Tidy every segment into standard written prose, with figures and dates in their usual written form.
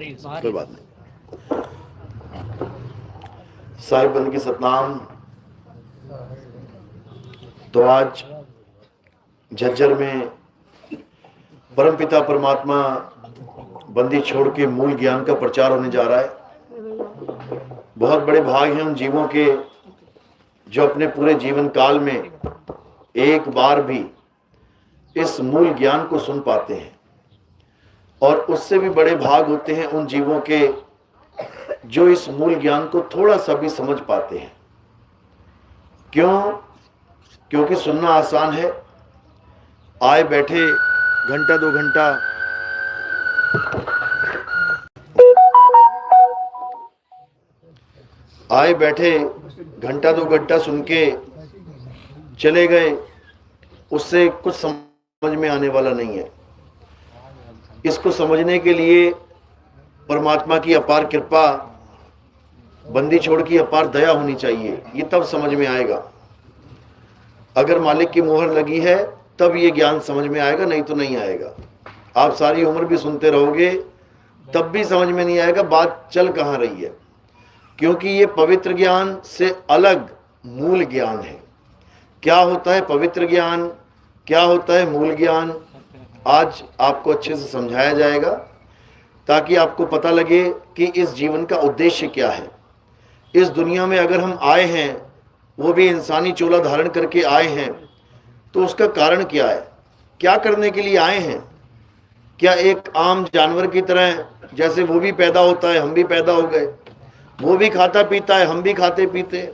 कोई बात नहीं। साहिब बंद की सतनाम। तो आज झज्जर में परमपिता परमात्मा बंदी छोड़ के मूल ज्ञान का प्रचार होने जा रहा है। बहुत बड़े भाग हैं उन जीवों के जो अपने पूरे जीवन काल में एक बार भी इस मूल ज्ञान को सुन पाते हैं, और उससे भी बड़े भाग होते हैं उन जीवों के जो इस मूल ज्ञान को थोड़ा सा भी समझ पाते हैं। क्यों? क्योंकि सुनना आसान है, आए बैठे घंटा दो घंटा आए बैठे घंटा दो घंटा सुन के चले गए, उससे कुछ समझ में आने वाला नहीं है। इसको समझने के लिए परमात्मा की अपार कृपा, बंदी छोड़ की अपार दया होनी चाहिए, ये तब समझ में आएगा। अगर मालिक की मोहर लगी है तब ये ज्ञान समझ में आएगा, नहीं तो नहीं आएगा। आप सारी उम्र भी सुनते रहोगे तब भी समझ में नहीं आएगा बात चल कहाँ रही है, क्योंकि ये पवित्र ज्ञान से अलग मूल ज्ञान है। क्या होता है पवित्र ज्ञान, क्या होता है मूल ज्ञान, आज आपको अच्छे से समझाया जाएगा ताकि आपको पता लगे कि इस जीवन का उद्देश्य क्या है। इस दुनिया में अगर हम आए हैं, वो भी इंसानी चोला धारण करके आए हैं, तो उसका कारण क्या है, क्या करने के लिए आए हैं। क्या एक आम जानवर की तरह, जैसे वो भी पैदा होता है हम भी पैदा हो गए, वो भी खाता पीता है हम भी खाते पीते,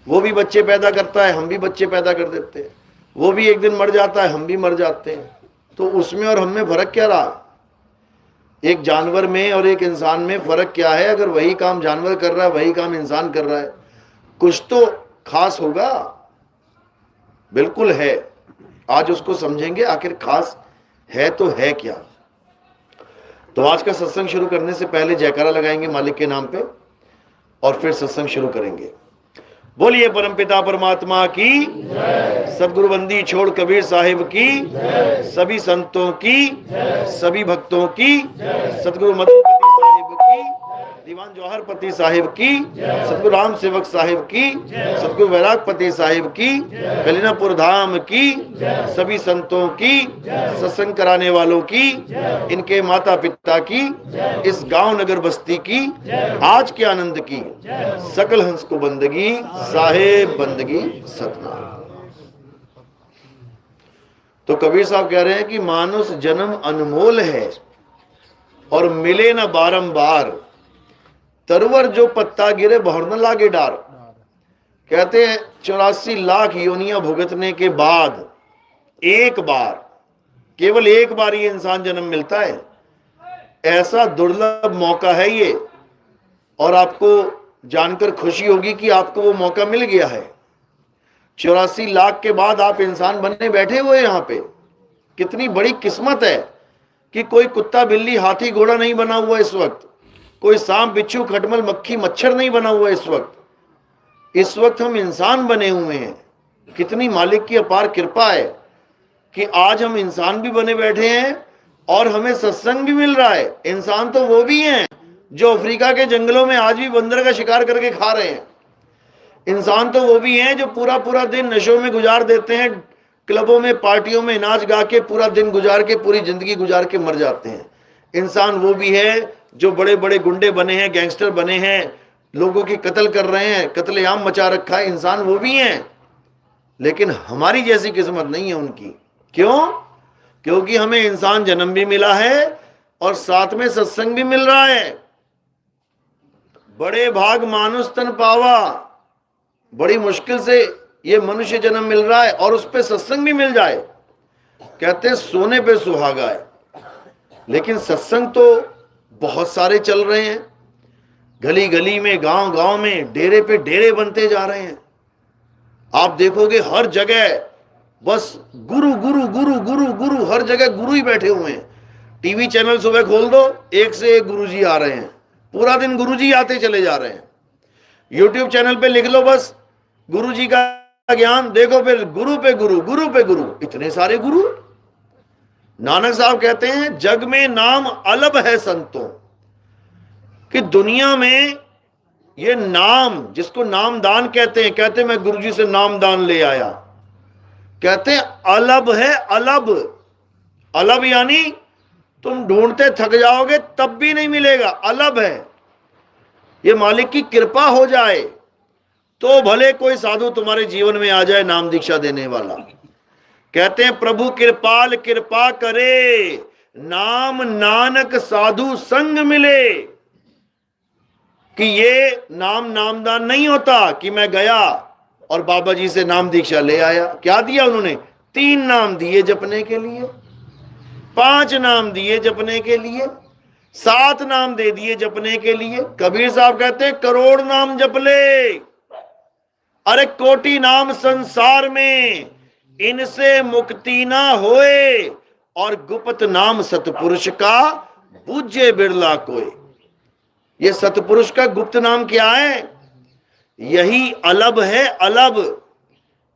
वो भी बच्चे पैदा करता है हम भी बच्चे पैदा कर देते हैं, वो भी एक दिन मर जाता है हम भी मर जाते हैं, तो उसमें और हम में फर्क क्या रहा। एक जानवर में और एक इंसान में फर्क क्या है। अगर वही काम जानवर कर रहा है वही काम इंसान कर रहा है, कुछ तो खास होगा, बिल्कुल है। आज उसको समझेंगे आखिर खास है तो है क्या। तो आज का सत्संग शुरू करने से पहले जयकारा लगाएंगे मालिक के नाम पे और फिर सत्संग शुरू करेंगे। बोलिए परमपिता परमात्मा की, सदगुरु बंदी छोड़ कबीर साहिब की, सभी संतों की, सभी भक्तों की, सदगुरु मधुपति साहिब की, दीवान जौहरपति साहिब की, सदगुरु राम सेवक साहिब की, सदगुरु वैरागपति साहिब की, कलीनापुर धाम की, सभी संतों की, सत्संग कराने वालों की, इनके माता पिता की, इस गांव नगर बस्ती की, आज के आनंद की, सकल हंस को बंदगी, साहेब बंदगी सतनाम। तो कबीर साहब कह रहे हैं कि मानुष जन्म अनमोल है और मिले न बारंबार, तरवर जो पत्ता गिरे बहुर न लागे डार। कहते हैं 84 लाख योनियां भुगतने के बाद एक बार, केवल एक बार ये इंसान जन्म मिलता है। ऐसा दुर्लभ मौका है ये, और आपको जानकर खुशी होगी कि आपको वो मौका मिल गया है। 84 लाख के बाद आप इंसान बनने बैठे हुए यहाँ पे। कितनी बड़ी किस्मत है कि कोई कुत्ता बिल्ली हाथी घोड़ा नहीं बना हुआ इस वक्त, कोई सांप बिच्छू खटमल मक्खी मच्छर नहीं बना हुआ इस वक्त हम इंसान बने हुए हैं। कितनी मालिक की अपार कृपा है कि आज हम इंसान भी बने बैठे हैं और हमें सत्संग भी मिल रहा है। इंसान तो वो भी हैं जो अफ्रीका के जंगलों में आज भी बंदर का शिकार करके खा रहे हैं। इंसान तो वो भी हैं जो पूरा पूरा दिन नशों में गुजार देते हैं, क्लबों में पार्टियों में नाच गा के पूरा दिन गुजार के, पूरी जिंदगी गुजार के मर जाते हैं। इंसान वो भी है जो बड़े बड़े गुंडे बने हैं, गैंगस्टर बने हैं, लोगों की कत्ल कर रहे हैं, कत्लेआम मचा रखा है। इंसान वो भी हैं, लेकिन हमारी जैसी किस्मत नहीं है उनकी। क्यों? क्योंकि हमें इंसान जन्म भी मिला है और साथ में सत्संग भी मिल रहा है। बड़े भाग मानुष तन पावा, बड़ी मुश्किल से ये मनुष्य जन्म मिल रहा है और उस पे सत्संग भी मिल जाए। कहते हैं सोने पे सुहागा है, लेकिन सत्संग तो बहुत सारे चल रहे हैं। गली गली में, गांव गांव में, डेरे पे डेरे बनते जा रहे हैं। आप देखोगे हर जगह बस गुरु गुरु गुरु गुरु गुरु, हर जगह गुरु ही बैठे हुए हैं। टीवी चैनल सुबह खोल दो, एक से एक गुरुजी आ रहे हैं, पूरा दिन गुरुजी आते चले जा रहे हैं। यूट्यूब चैनल पे लिख लो बस गुरुजी का ज्ञान, देखो फिर गुरु पे गुरु, गुरु पे गुरु, इतने सारे गुरु। नानक साहब कहते हैं जग में नाम अलग है संतों, कि दुनिया में ये नाम, जिसको नामदान कहते हैं, कहते हैं मैं गुरुजी से नामदान ले आया, कहते हैं अलब है, अलब। अलब यानी तुम ढूंढते थक जाओगे तब भी नहीं मिलेगा, अलब है। ये मालिक की कृपा हो जाए तो भले कोई साधु तुम्हारे जीवन में आ जाए नाम दीक्षा देने वाला। कहते हैं प्रभु कृपाल कृपा करे, नाम नानक साधु संग मिले। कि ये नामदान नहीं होता कि मैं गया और बाबा जी से नाम दीक्षा ले आया। क्या दिया उन्होंने? 3 नाम दिए जपने के लिए, 5 नाम दिए जपने के लिए, 7 नाम दे दिए जपने के लिए। कबीर साहब कहते हैं करोड़ नाम जप ले, अरे कोटि नाम संसार में, इनसे मुक्ति ना होए, और गुप्त नाम सतपुरुष का पूज्य बिरला कोई। ये सतपुरुष का गुप्त नाम क्या है? यही अलब है, अलब।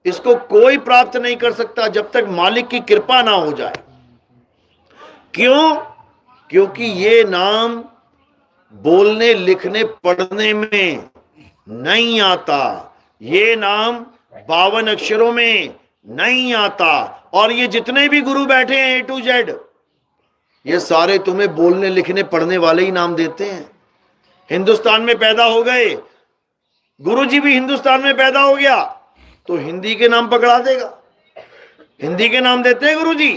इसको कोई प्राप्त नहीं कर सकता जब तक मालिक की कृपा ना हो जाए। क्यों? क्योंकि ये नाम बोलने लिखने पढ़ने में नहीं आता, ये नाम 52 अक्षरों में नहीं आता। और ये जितने भी गुरु बैठे हैं A to Z, ये सारे तुम्हें बोलने लिखने पढ़ने वाले ही नाम देते हैं। हिंदुस्तान में पैदा हो गए, गुरुजी भी हिंदुस्तान में पैदा हो गया तो हिंदी के नाम पकड़ा देगा। हिंदी के नाम देते हैं गुरुजी।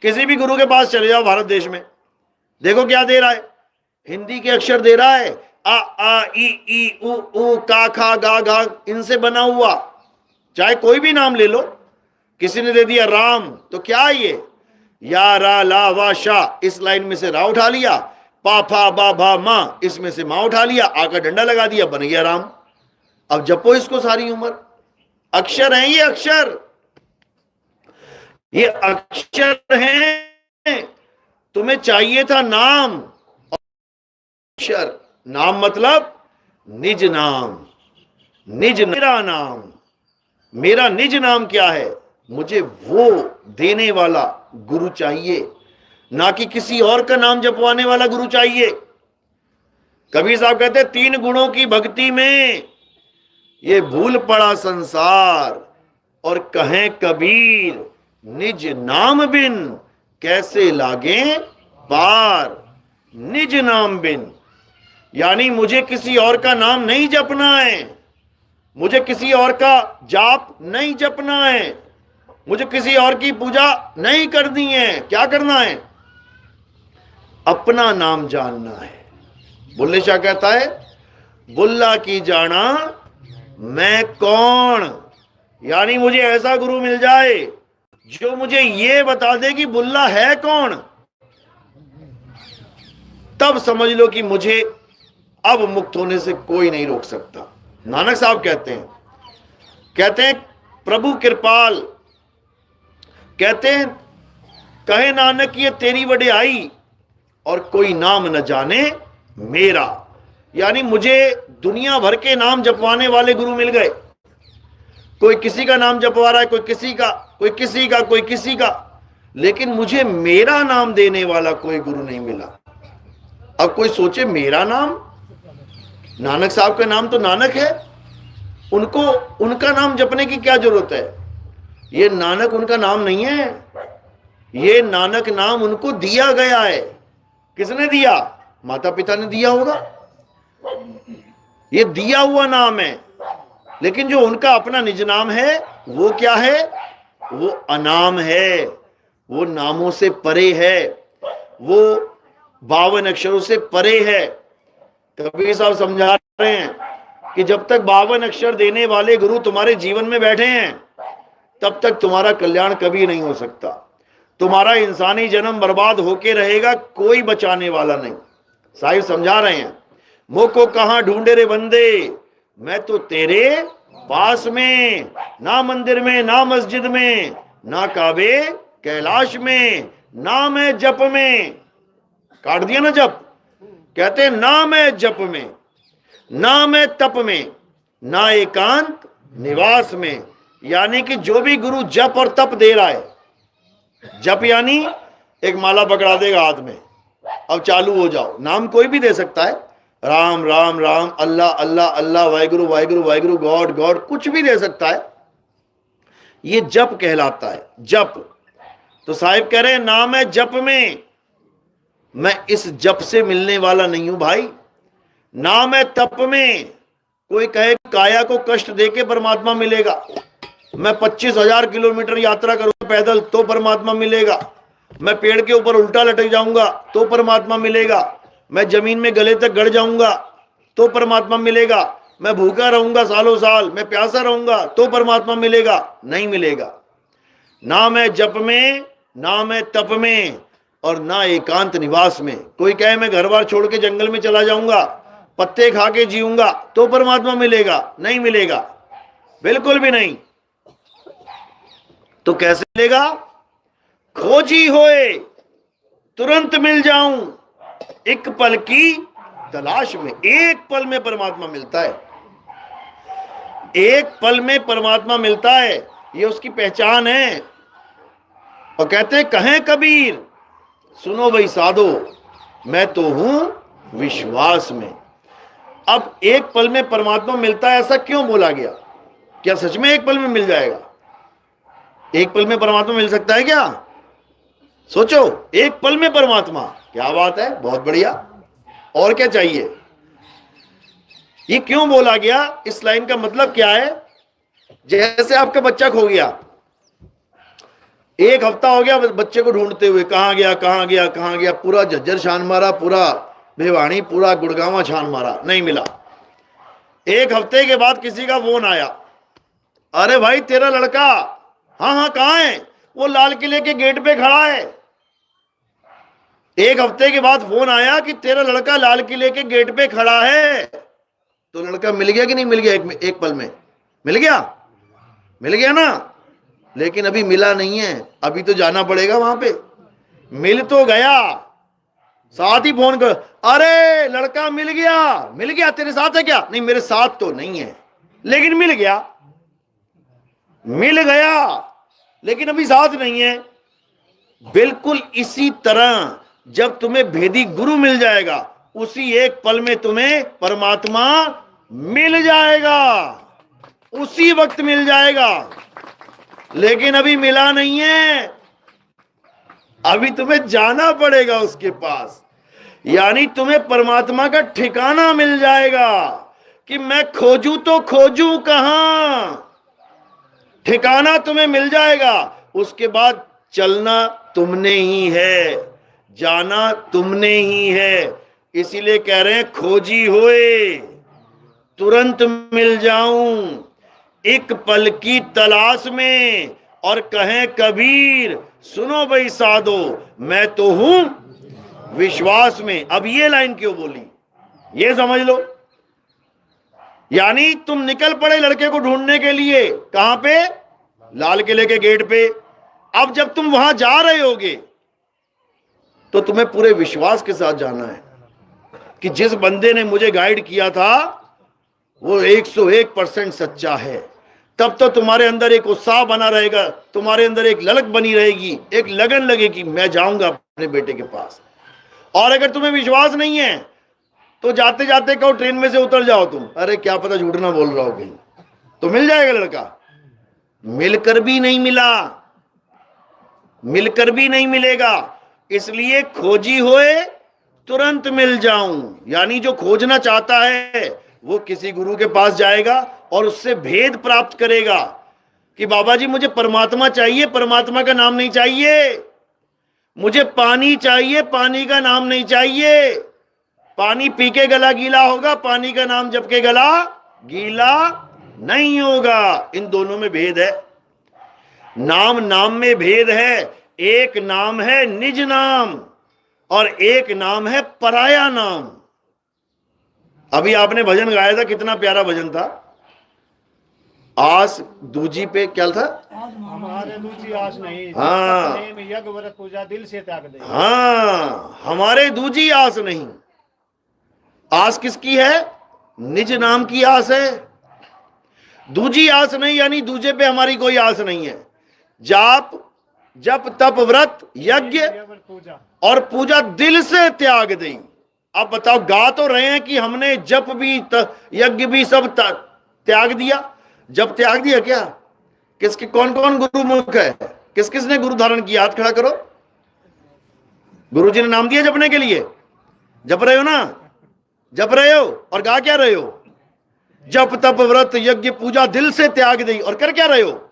किसी भी गुरु के पास चले जाओ भारत देश में, देखो क्या दे रहा है, हिंदी के अक्षर दे रहा है। आ आ ई उ ऊ का खा गा घा, इनसे बना हुआ। चाहे कोई भी नाम ले लो, किसी ने दे दिया राम, तो क्या ये या रा ला वा शा, इस लाइन में से रा उठा लिया, पा फा बा भा मा, इसमें से मां उठा लिया, आ का डंडा लगा दिया, बन गया राम। अब जपो इसको सारी उम्र। अक्षर हैं ये, अक्षर, ये अक्षर हैं। तुम्हें चाहिए था नाम, अक्षर। नाम मतलब निज नाम, निज, मेरा नाम। मेरा निज नाम क्या है? मुझे वो देने वाला गुरु चाहिए, ना कि किसी और का नाम जपवाने वाला गुरु चाहिए। कबीर साहब कहते हैं 3 गुणों की भक्ति में ये भूल पड़ा संसार, और कहें कबीर निज नाम बिन कैसे लागे पार। निज नाम बिन यानी मुझे किसी और का नाम नहीं जपना है, मुझे किसी और का जाप नहीं जपना है, मुझे किसी और की पूजा नहीं करनी है। क्या करना है? अपना नाम जानना है। बुल्ले शाह कहता है बुल्ला की जाना मैं कौन। यानी मुझे ऐसा गुरु मिल जाए जो मुझे ये बता दे कि बुल्ला है कौन, तब समझ लो कि मुझे अब मुक्त होने से कोई नहीं रोक सकता। नानक साहब कहते हैं प्रभु कृपाल, कहते हैं कहे नानक ये तेरी वड्याई, और कोई नाम न जाने मेरा। यानी मुझे दुनिया भर के नाम जपवाने वाले गुरु मिल गए। कोई किसी का नाम जपवा रहा है, कोई किसी का, कोई किसी का, कोई किसी का, लेकिन मुझे मेरा नाम देने वाला कोई गुरु नहीं मिला। अब कोई सोचे मेरा नाम, नानक साहब का नाम तो नानक है, उनको उनका नाम जपने की क्या जरूरत है? ये नानक उनका नाम नहीं है, ये नानक नाम उनको दिया गया है। किसने दिया? माता पिता ने दिया होगा। ये दिया हुआ नाम है, लेकिन जो उनका अपना निज नाम है वो क्या है? वो अनाम है, वो नामों से परे है, वो 52 अक्षरों से परे है। कबीर साहब समझा रहे हैं कि जब तक 52 अक्षर देने वाले गुरु तुम्हारे जीवन में बैठे हैं तब तक तुम्हारा कल्याण कभी नहीं हो सकता। तुम्हारा इंसानी जन्म बर्बाद होके रहेगा, कोई बचाने वाला नहीं। साहिब समझा रहे हैं, मुख को कहां ढूंढे रे बंदे, मैं तो तेरे पास में, ना मंदिर में, ना मस्जिद में, ना काबे कैलाश में, ना मैं जप में। काट दिया ना जप। कहते हैं ना मैं जप में, ना मैं तप में, ना एकांत निवास में। यानी कि जो भी गुरु जप और तप दे रहा है, जप यानी एक माला पकड़ा देगा हाथ में, अब चालू हो जाओ। नाम कोई भी दे सकता है, राम राम राम, अल्लाह अल्लाह अल्लाह, वाहिगुरु वाहिगुरु वाहिगुरु, गॉड गॉड, कुछ भी दे सकता है। ये जप कहलाता है, जप। तो साहिब कह रहे हैं नाम है जप में, मैं इस जप से मिलने वाला नहीं हूं भाई। नाम है तप में। कोई कहे काया को कष्ट देके परमात्मा मिलेगा, मैं 25,000 किलोमीटर यात्रा करूंगा पैदल तो परमात्मा मिलेगा, मैं पेड़ के ऊपर उल्टा लटक जाऊंगा तो परमात्मा मिलेगा, मैं जमीन में गले तक गड़ जाऊंगा तो परमात्मा मिलेगा, मैं भूखा रहूंगा सालों साल, मैं प्यासा रहूंगा तो परमात्मा मिलेगा, नहीं मिलेगा। नाम है जप में, नाम है तप में, और ना एकांत निवास में। कोई कहे मैं घर बार छोड़ के जंगल में चला जाऊंगा, पत्ते खा के जीऊंगा तो परमात्मा मिलेगा, नहीं मिलेगा, बिल्कुल भी नहीं। तो कैसे मिलेगा? खोजी होए तुरंत मिल जाऊं, एक पल की तलाश में। एक पल में परमात्मा मिलता है, एक पल में परमात्मा मिलता है, ये उसकी पहचान है। और कहते हैं कहें कबीर सुनो भाई साधो, मैं तो हूं विश्वास में। अब एक पल में परमात्मा मिलता है, ऐसा क्यों बोला गया? क्या सच में एक पल में मिल जाएगा? एक पल में परमात्मा मिल सकता है क्या? सोचो, एक पल में परमात्मा, क्या बात है, बहुत बढ़िया। और क्या चाहिए? ये क्यों बोला गया? इस लाइन का मतलब क्या है? जैसे आपका बच्चा खो गया, एक हफ्ता हो गया बच्चे को ढूंढते हुए, कहां गया कहां गया कहां गया, पूरा झज्जर छान मारा, पूरा भिवानी, पूरा गुड़गांवा छान मारा, नहीं मिला। एक हफ्ते के बाद किसी का फोन आया, अरे भाई तेरा लड़का, हाँ हाँ कहां है? वो लाल किले के गेट पे खड़ा है। एक हफ्ते के बाद फोन आया कि तेरा लड़का लाल किले के गेट पे खड़ा है। तो लड़का मिल गया कि नहीं मिल गया? एक पल में मिल गया, मिल गया ना। लेकिन अभी मिला नहीं है, अभी तो जाना पड़ेगा वहां पे। मिल तो गया, साथ ही फोन कर, अरे लड़का मिल गया, मिल गया, तेरे साथ है क्या? नहीं मेरे साथ तो नहीं है, लेकिन मिल गया। मिल गया लेकिन अभी साथ नहीं है। बिल्कुल इसी तरह जब तुम्हें भेदी गुरु मिल जाएगा, उसी एक पल में तुम्हें परमात्मा मिल जाएगा, उसी वक्त मिल जाएगा। लेकिन अभी मिला नहीं है, अभी तुम्हें जाना पड़ेगा उसके पास। यानी तुम्हें परमात्मा का ठिकाना मिल जाएगा कि मैं खोजूं तो खोजूं कहां। ठिकाना तुम्हें मिल जाएगा, उसके बाद चलना तुमने ही है, जाना तुमने ही है। इसीलिए कह रहे हैं खोजी होए तुरंत मिल जाऊं, एक पल की तलाश में। और कहें कबीर सुनो भाई साधो, मैं तो हूं विश्वास में। अब ये लाइन क्यों बोली, ये समझ लो। यानी तुम निकल पड़े लड़के को ढूंढने के लिए, कहां पे? लाल किले के गेट पे। अब जब तुम वहां जा रहे होगे तो तुम्हें पूरे विश्वास के साथ जाना है कि जिस बंदे ने मुझे गाइड किया था वो 101% सच्चा है। तब तो तुम्हारे अंदर एक उत्साह बना रहेगा, तुम्हारे अंदर एक ललक बनी रहेगी, एक लगन लगेगी, मैं जाऊंगा अपने बेटे के पास। और अगर तुम्हें विश्वास नहीं है तो जाते जाते कहो ट्रेन में से उतर जाओ तुम, अरे क्या पता झूठ ना बोल रहा हो कहीं, तो मिल जाएगा लड़का। मिलकर भी नहीं मिला, मिलकर भी नहीं मिलेगा। इसलिए खोजी होए तुरंत मिल जाऊं। यानी जो खोजना चाहता है वो किसी गुरु के पास जाएगा और उससे भेद प्राप्त करेगा कि बाबा जी मुझे परमात्मा चाहिए, परमात्मा का नाम नहीं चाहिए। मुझे पानी चाहिए, पानी का नाम नहीं चाहिए। पानी पी के गला गीला होगा, पानी का नाम जप के गला गीला नहीं होगा। इन दोनों में भेद है, नाम नाम में भेद है। एक नाम है निज नाम और एक नाम है पराया नाम। अभी आपने भजन गाया था, कितना प्यारा भजन था। आस दूजी पे क्या था? हमारे दूजी आस नहीं, हाँ, यज्ञ व्रत पूजा दिल से त्याग दे। हाँ, हमारे दूजी आस नहीं। आस किसकी है? निज नाम की आस है। दूजी आस नहीं, यानी दूजे पे हमारी कोई आस नहीं है। जाप जप तप व्रत यज्ञ और पूजा दिल से त्याग दें। अब बताओ, गा तो रहे हैं कि हमने जप भी यज्ञ भी सब त्याग दिया। जप त्याग दिया क्या? किसके कौन कौन गुरु मुख है? किस किसने गुरु धारण किया? हाथ खड़ा करो। गुरु जी ने नाम दिया जपने के लिए? जप रहे हो ना? जप रहे हो और गा क्या रहे हो? जप तप व्रत यज्ञ पूजा दिल से त्याग दी, और कर क्या रहे हो?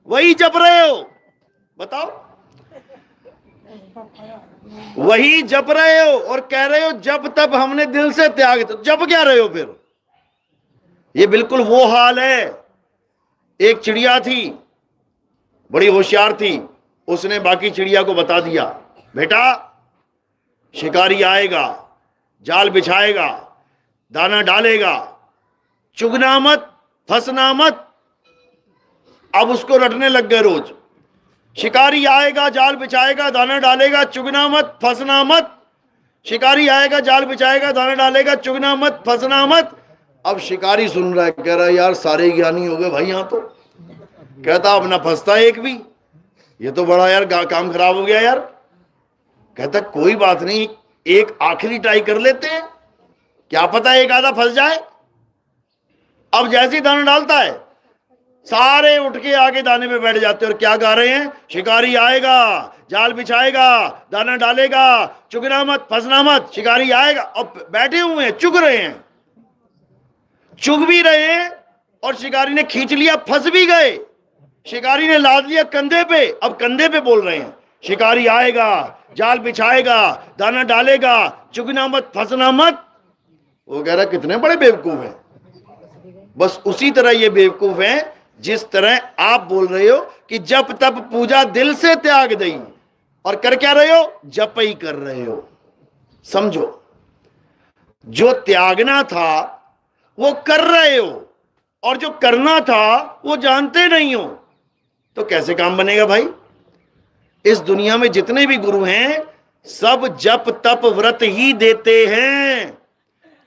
वही जप रहे हो। बताओ, वही जप रहे हो और कह रहे हो जप तप हमने दिल से त्याग। तो जप क्या रहे हो फिर? ये बिल्कुल वो हाल है। एक चिड़िया थी, बड़ी होशियार थी, उसने बाकी चिड़िया को बता दिया, बेटा शिकारी आएगा, जाल बिछाएगा, दाना डालेगा, चुगना मत, फंसना मत। अब उसको रटने लग गए रोज। शिकारी आएगा, जाल बिछाएगा, दाना डालेगा, चुगना मत, फंसना मत। शिकारी आएगा, जाल बिछाएगा, दाना डालेगा, चुगना मत, फंसना मत। अब शिकारी सुन रहा है, कह रहा है यार सारे ज्ञानी हो गए भाई यहां तो। कहता अब ना फंसता एक भी, ये तो बड़ा यार काम खराब हो गया यार। कहता कोई बात नहीं, एक आखिरी ट्राई कर लेते हैं, क्या पता एक आधा फंस जाए। अब जैसे ही दाना डालता है, सारे उठ के आगे दाने पे बैठ जाते हैं और क्या गा रहे हैं? शिकारी आएगा, जाल बिछाएगा, दाना डालेगा, चुगना मत, फंसना मत। शिकारी आएगा, अब बैठे हुए हैं, चुग रहे हैं, चुग भी रहे हैं, और शिकारी ने खींच लिया, फंस भी गए। शिकारी ने लाद लिया कंधे पे, अब कंधे पे बोल रहे हैं शिकारी आएगा, जाल बिछाएगा, दाना डालेगा, चुगना मत, फंसना मत। वो कह रहा कितने बड़े बेवकूफ हैं। बस उसी तरह ये बेवकूफ हैं जिस तरह आप बोल रहे हो कि जप तप पूजा दिल से त्याग दई, और कर क्या रहे हो? जप ही कर रहे हो। समझो, जो त्यागना था वो कर रहे हो, और जो करना था वो जानते नहीं हो, तो कैसे काम बनेगा भाई? इस दुनिया में जितने भी गुरु हैं सब जप तप व्रत ही देते हैं।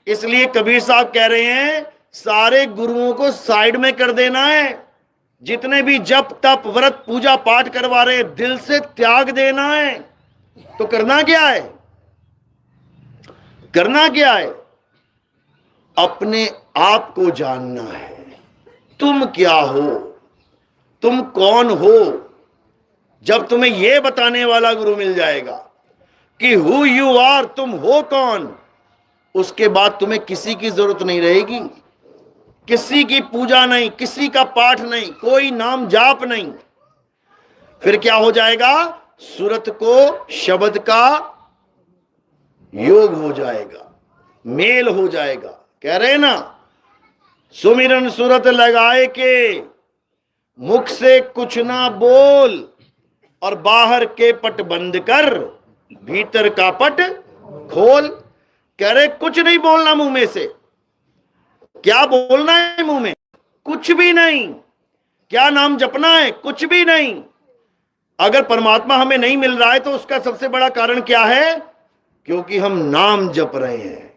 इसलिए कबीर साहब कह रहे हैं सारे गुरुओं को साइड में कर देना है। जितने भी जप तप व्रत पूजा पाठ करवा रहे दिल से त्याग देना है। तो करना क्या है? करना क्या है? अपने आप को जानना है। तुम क्या हो, तुम कौन हो। जब तुम्हें यह बताने वाला गुरु मिल जाएगा कि हु यू आर, तुम हो कौन, उसके बाद तुम्हें किसी की जरूरत नहीं रहेगी। किसी की पूजा नहीं, किसी का पाठ नहीं, कोई नाम जाप नहीं। फिर क्या हो जाएगा? सूरत को शब्द का योग हो जाएगा, मेल हो जाएगा। कह रहे ना, सुमिरन सूरत लगाए के मुख से कुछ ना बोल, और बाहर के पट बंद कर भीतर का पट खोल। कह रहे कुछ नहीं बोलना मुंह में से। क्या बोलना है मुंह में? कुछ भी नहीं। क्या नाम जपना है? कुछ भी नहीं। अगर परमात्मा हमें नहीं मिल रहा है तो उसका सबसे बड़ा कारण क्या है? क्योंकि हम नाम जप रहे हैं।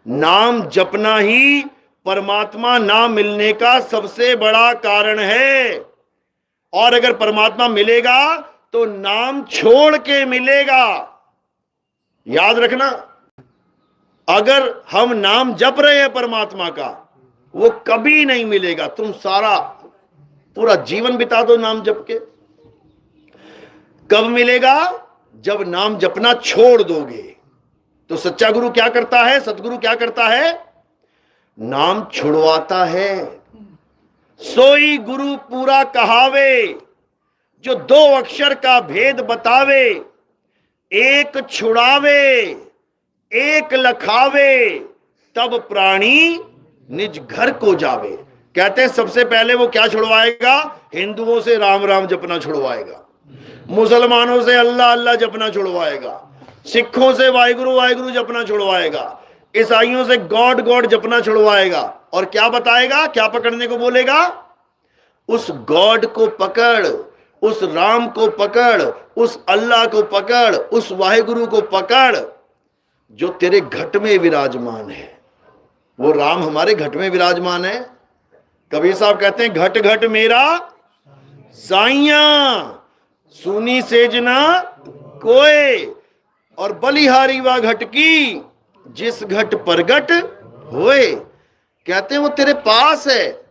नाम जपना ही परमात्मा ना मिलने का सबसे बड़ा कारण है। और अगर परमात्मा मिलेगा तो नाम छोड़ के मिलेगा। याद रखना, अगर हम नाम जप रहे हैं परमात्मा का, वो कभी नहीं मिलेगा। तुम सारा पूरा जीवन बिता दो नाम जप के, कब मिलेगा? जब नाम जपना छोड़ दोगे। तो सच्चा गुरु क्या करता है? सतगुरु क्या करता है? नाम छुड़वाता है। सोई गुरु पूरा कहावे, जो दो अक्षर का भेद बतावे। एक छुड़ावे एक लखावे, तब प्राणी निज घर को जावे। कहते हैं सबसे पहले वो क्या छुड़वाएगा? हिंदुओं से राम राम जपना छुड़वाएगा, मुसलमानों से अल्लाह अल्लाह जपना छुड़वाएगा, सिखों से वाहिगुरु वाहिगुरु जपना छुड़वाएगा, ईसाइयों से गॉड गॉड जपना छुड़वाएगा। और क्या बताएगा? क्या पकड़ने को बोलेगा? उस गॉड को पकड़, उस राम को पकड़, उस अल्लाह को पकड़, उस वाहिगुरु को पकड़ जो तेरे घट में विराजमान है। वो राम हमारे घट में विराजमान है। कबीर साहब कहते हैं घट घट मेरा साइया, सुनी सेजना कोय, और बलिहारी वा घट की जिस घट परगट होए। कहते हैं वो तेरे पास है,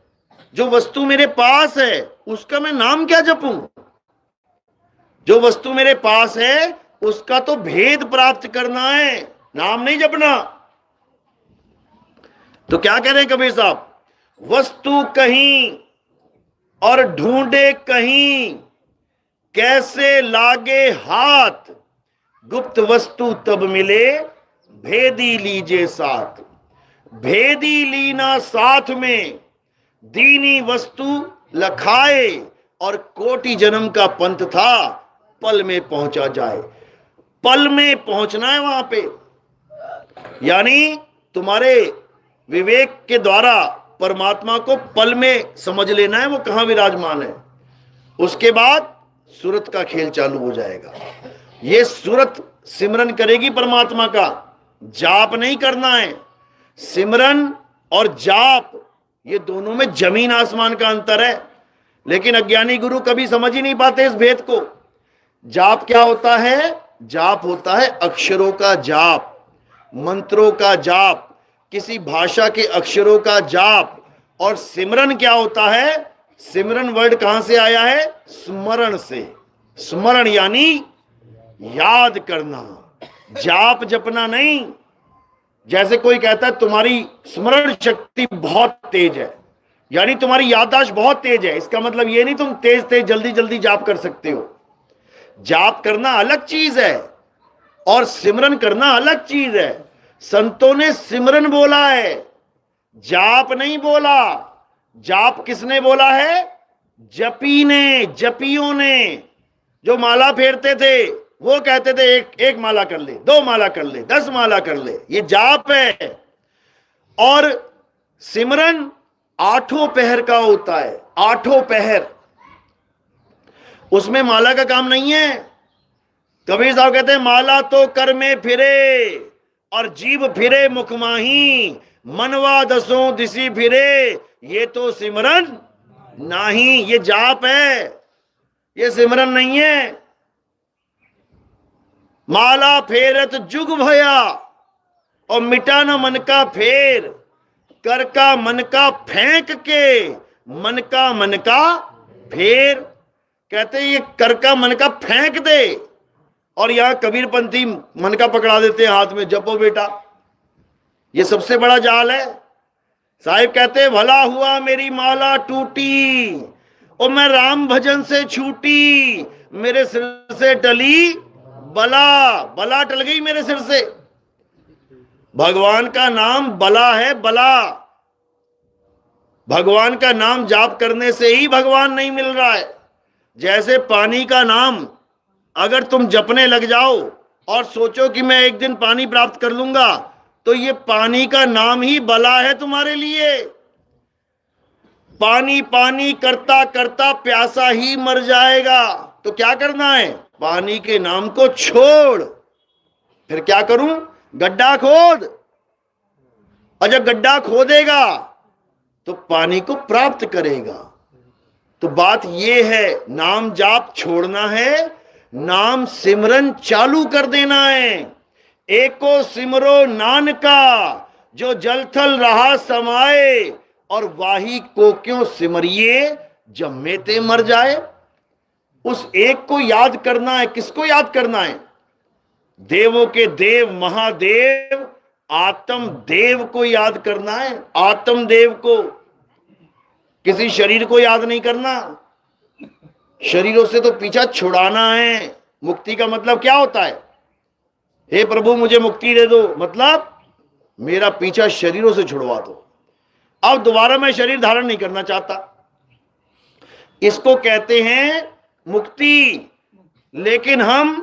जो वस्तु मेरे पास है उसका मैं नाम क्या जपूं। जो वस्तु मेरे पास है उसका तो भेद प्राप्त करना है, नाम नहीं जपना। तो क्या कह रहे हैं कबीर साहब, वस्तु कहीं और ढूंढे कहीं, कैसे लागे हाथ, गुप्त वस्तु तब मिले, भेदी लीजे साथ। भेदी लीना साथ में, दीनी वस्तु लखाए, और कोटि जन्म का पंथ था, पल में पहुंचा जाए। पल में पहुंचना है वहां पे, यानी तुम्हारे विवेक के द्वारा परमात्मा को पल में समझ लेना है वो कहां विराजमान है। उसके बाद सूरत का खेल चालू हो जाएगा। ये सूरत सिमरन करेगी परमात्मा का, जाप नहीं करना है। सिमरन और जाप ये दोनों में जमीन आसमान का अंतर है, लेकिन अज्ञानी गुरु कभी समझ ही नहीं पाते इस भेद को। जाप क्या होता है? जाप होता है अक्षरों का जाप, मंत्रों का जाप, किसी भाषा के अक्षरों का जाप। और सिमरन क्या होता है? सिमरन वर्ड कहां से आया है? स्मरण से। स्मरण यानी याद करना, जाप जपना नहीं। जैसे कोई कहता है तुम्हारी स्मरण शक्ति बहुत तेज है, यानी तुम्हारी याददाश्त बहुत तेज है, इसका मतलब ये नहीं तुम तेज तेज जल्दी जल्दी जाप कर सकते हो। जाप करना अलग चीज है और सिमरन करना अलग चीज है। संतों ने सिमरन बोला है, जाप नहीं बोला। जाप किसने बोला है? जपी ने, जपियों ने। जो माला फेरते थे वो कहते थे एक माला कर ले, 2 माला कर ले, 10 माला कर ले, ये जाप है। और सिमरन 8 पहर का होता है, 8 पहर, उसमें माला का काम नहीं है। कबीर साहब कहते हैं माला तो कर में फिरे और जीव फिरे मुख माही, मनवा 10 दिशी फिरे, ये तो सिमरन नहीं, ये जाप है, ये सिमरन नहीं है। माला फेरत जुग भया और मिटा न मन का फेर, कर का मन का फेंक के, मन का फेर। कहते ये कर का मन का फेंक दे, और यहां कबीरपंथी मन का पकड़ा देते हैं हाथ में, जपो बेटा। ये सबसे बड़ा जाल है। साहिब कहते भला हुआ मेरी माला टूटी और मैं राम भजन से छूटी, मेरे सिर से टली बला, बला टल गई मेरे सिर से। भगवान का नाम बला है, बला। भगवान का नाम जाप करने से ही भगवान नहीं मिल रहा है। जैसे पानी का नाम अगर तुम जपने लग जाओ और सोचो कि मैं एक दिन पानी प्राप्त कर लूंगा, तो ये पानी का नाम ही बला है तुम्हारे लिए। पानी पानी करता करता प्यासा ही मर जाएगा। तो क्या करना है? पानी के नाम को छोड़। फिर क्या करूं? गड्ढा खोद, और जब गड्ढा खोदेगा तो पानी को प्राप्त करेगा। तो बात यह है, नाम जाप छोड़ना है, नाम सिमरन चालू कर देना है। एको सिमरो नानका जो जल थल रहा समाए, और वाही को क्यों सिमरिए जम्मे ते मर जाए। उस एक को याद करना है। किसको याद करना है? देवों के देव महादेव आत्म देव को याद करना है। आत्म देव को, किसी शरीर को याद नहीं करना। शरीरों से तो पीछा छुड़ाना है। मुक्ति का मतलब क्या होता है? हे प्रभु मुझे मुक्ति दे दो, मतलब मेरा पीछा शरीरों से छुड़वा दो, अब दोबारा मैं शरीर धारण नहीं करना चाहता। इसको कहते हैं मुक्ति। लेकिन हम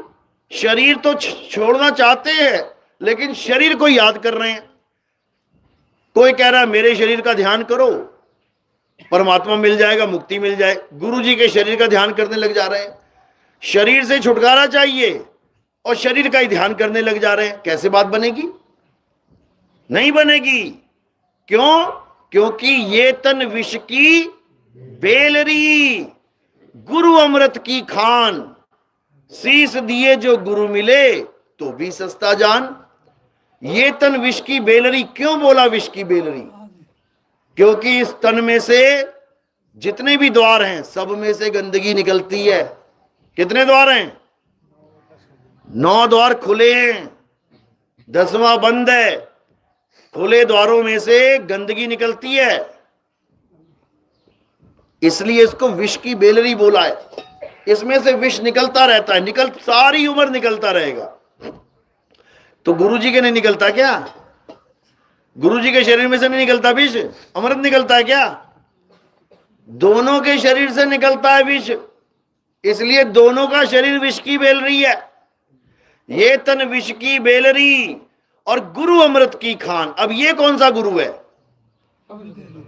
शरीर तो छोड़ना चाहते हैं, लेकिन शरीर को याद कर रहे हैं। कोई कह रहा है मेरे शरीर का ध्यान करो, परमात्मा मिल जाएगा, मुक्ति मिल जाए। गुरु जी के शरीर का ध्यान करने लग जा रहे हैं। शरीर से छुटकारा चाहिए और शरीर का ही ध्यान करने लग जा रहे हैं। कैसे बात बनेगी? नहीं बनेगी। क्यों? क्योंकि ये तन विष की बेलरी, गुरु अमृत की खान, शीस दिए जो गुरु मिले तो भी सस्ता जान। ये तन विष की बेलरी। क्यों बोला विष की बेलरी? क्योंकि इस तन में से जितने भी द्वार हैं सब में से गंदगी निकलती है। कितने द्वार हैं? 9 द्वार खुले हैं, 10वां बंद है। खुले द्वारों में से गंदगी निकलती है, इसलिए इसको विष की बेलरी बोला है। इसमें से विष निकलता रहता है, सारी उम्र निकलता रहेगा। तो गुरुजी के नहीं निकलता क्या? गुरुजी के शरीर में से नहीं निकलता विष? अमृत निकलता है क्या? दोनों के शरीर से निकलता है विष, इसलिए दोनों का शरीर विष की बेलरी है। ये तन विष की बेलरी और गुरु अमृत की खान। अब ये कौन सा गुरु है?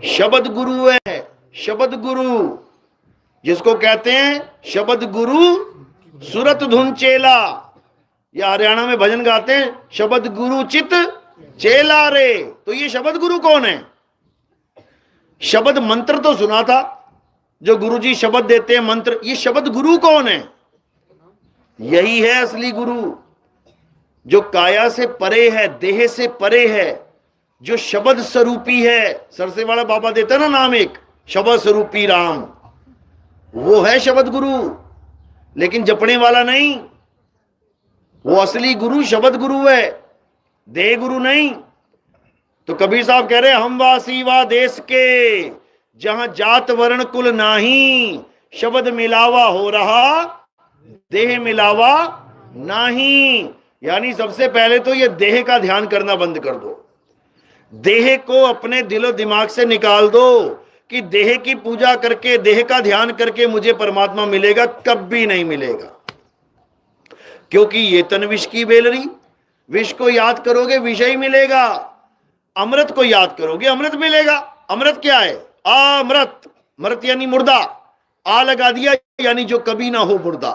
शब्द गुरु है। शब्द गुरु जिसको कहते हैं शब्द गुरु सुरत धुन चेला, या हरियाणा में भजन गाते हैं शब्द गुरु चित चेला रे। तो ये शब्द गुरु कौन है? शब्द मंत्र तो सुना था, जो गुरुजी शब्द देते हैं मंत्र। ये शब्द गुरु कौन है? यही है असली गुरु, जो काया से परे है, देह से परे है, जो शब्द स्वरूपी है। सरसे वाला बाबा देता ना नाम एक, शब्द स्वरूपी राम, वो है शब्द गुरु। लेकिन जपने वाला नहीं, वो असली गुरु शब्द गुरु है, देह गुरु नहीं। तो कबीर साहब कह रहे हम वासी वा देश के, जहां जात वर्ण कुल नाही, शब्द मिलावा हो रहा देह मिलावा नहीं। यानी सबसे पहले तो ये देह का ध्यान करना बंद कर दो। देह को अपने दिलो दिमाग से निकाल दो कि देह की पूजा करके, देह का ध्यान करके मुझे परमात्मा मिलेगा। कभी नहीं मिलेगा, क्योंकि ये तन विष की बेलरी। विष को याद करोगे विषय ही मिलेगा, अमृत को याद करोगे अमृत मिलेगा। अमृत क्या है? अमृत, मृत यानी मुर्दा, आ लगा दिया यानी जो कभी ना हो मुर्दा,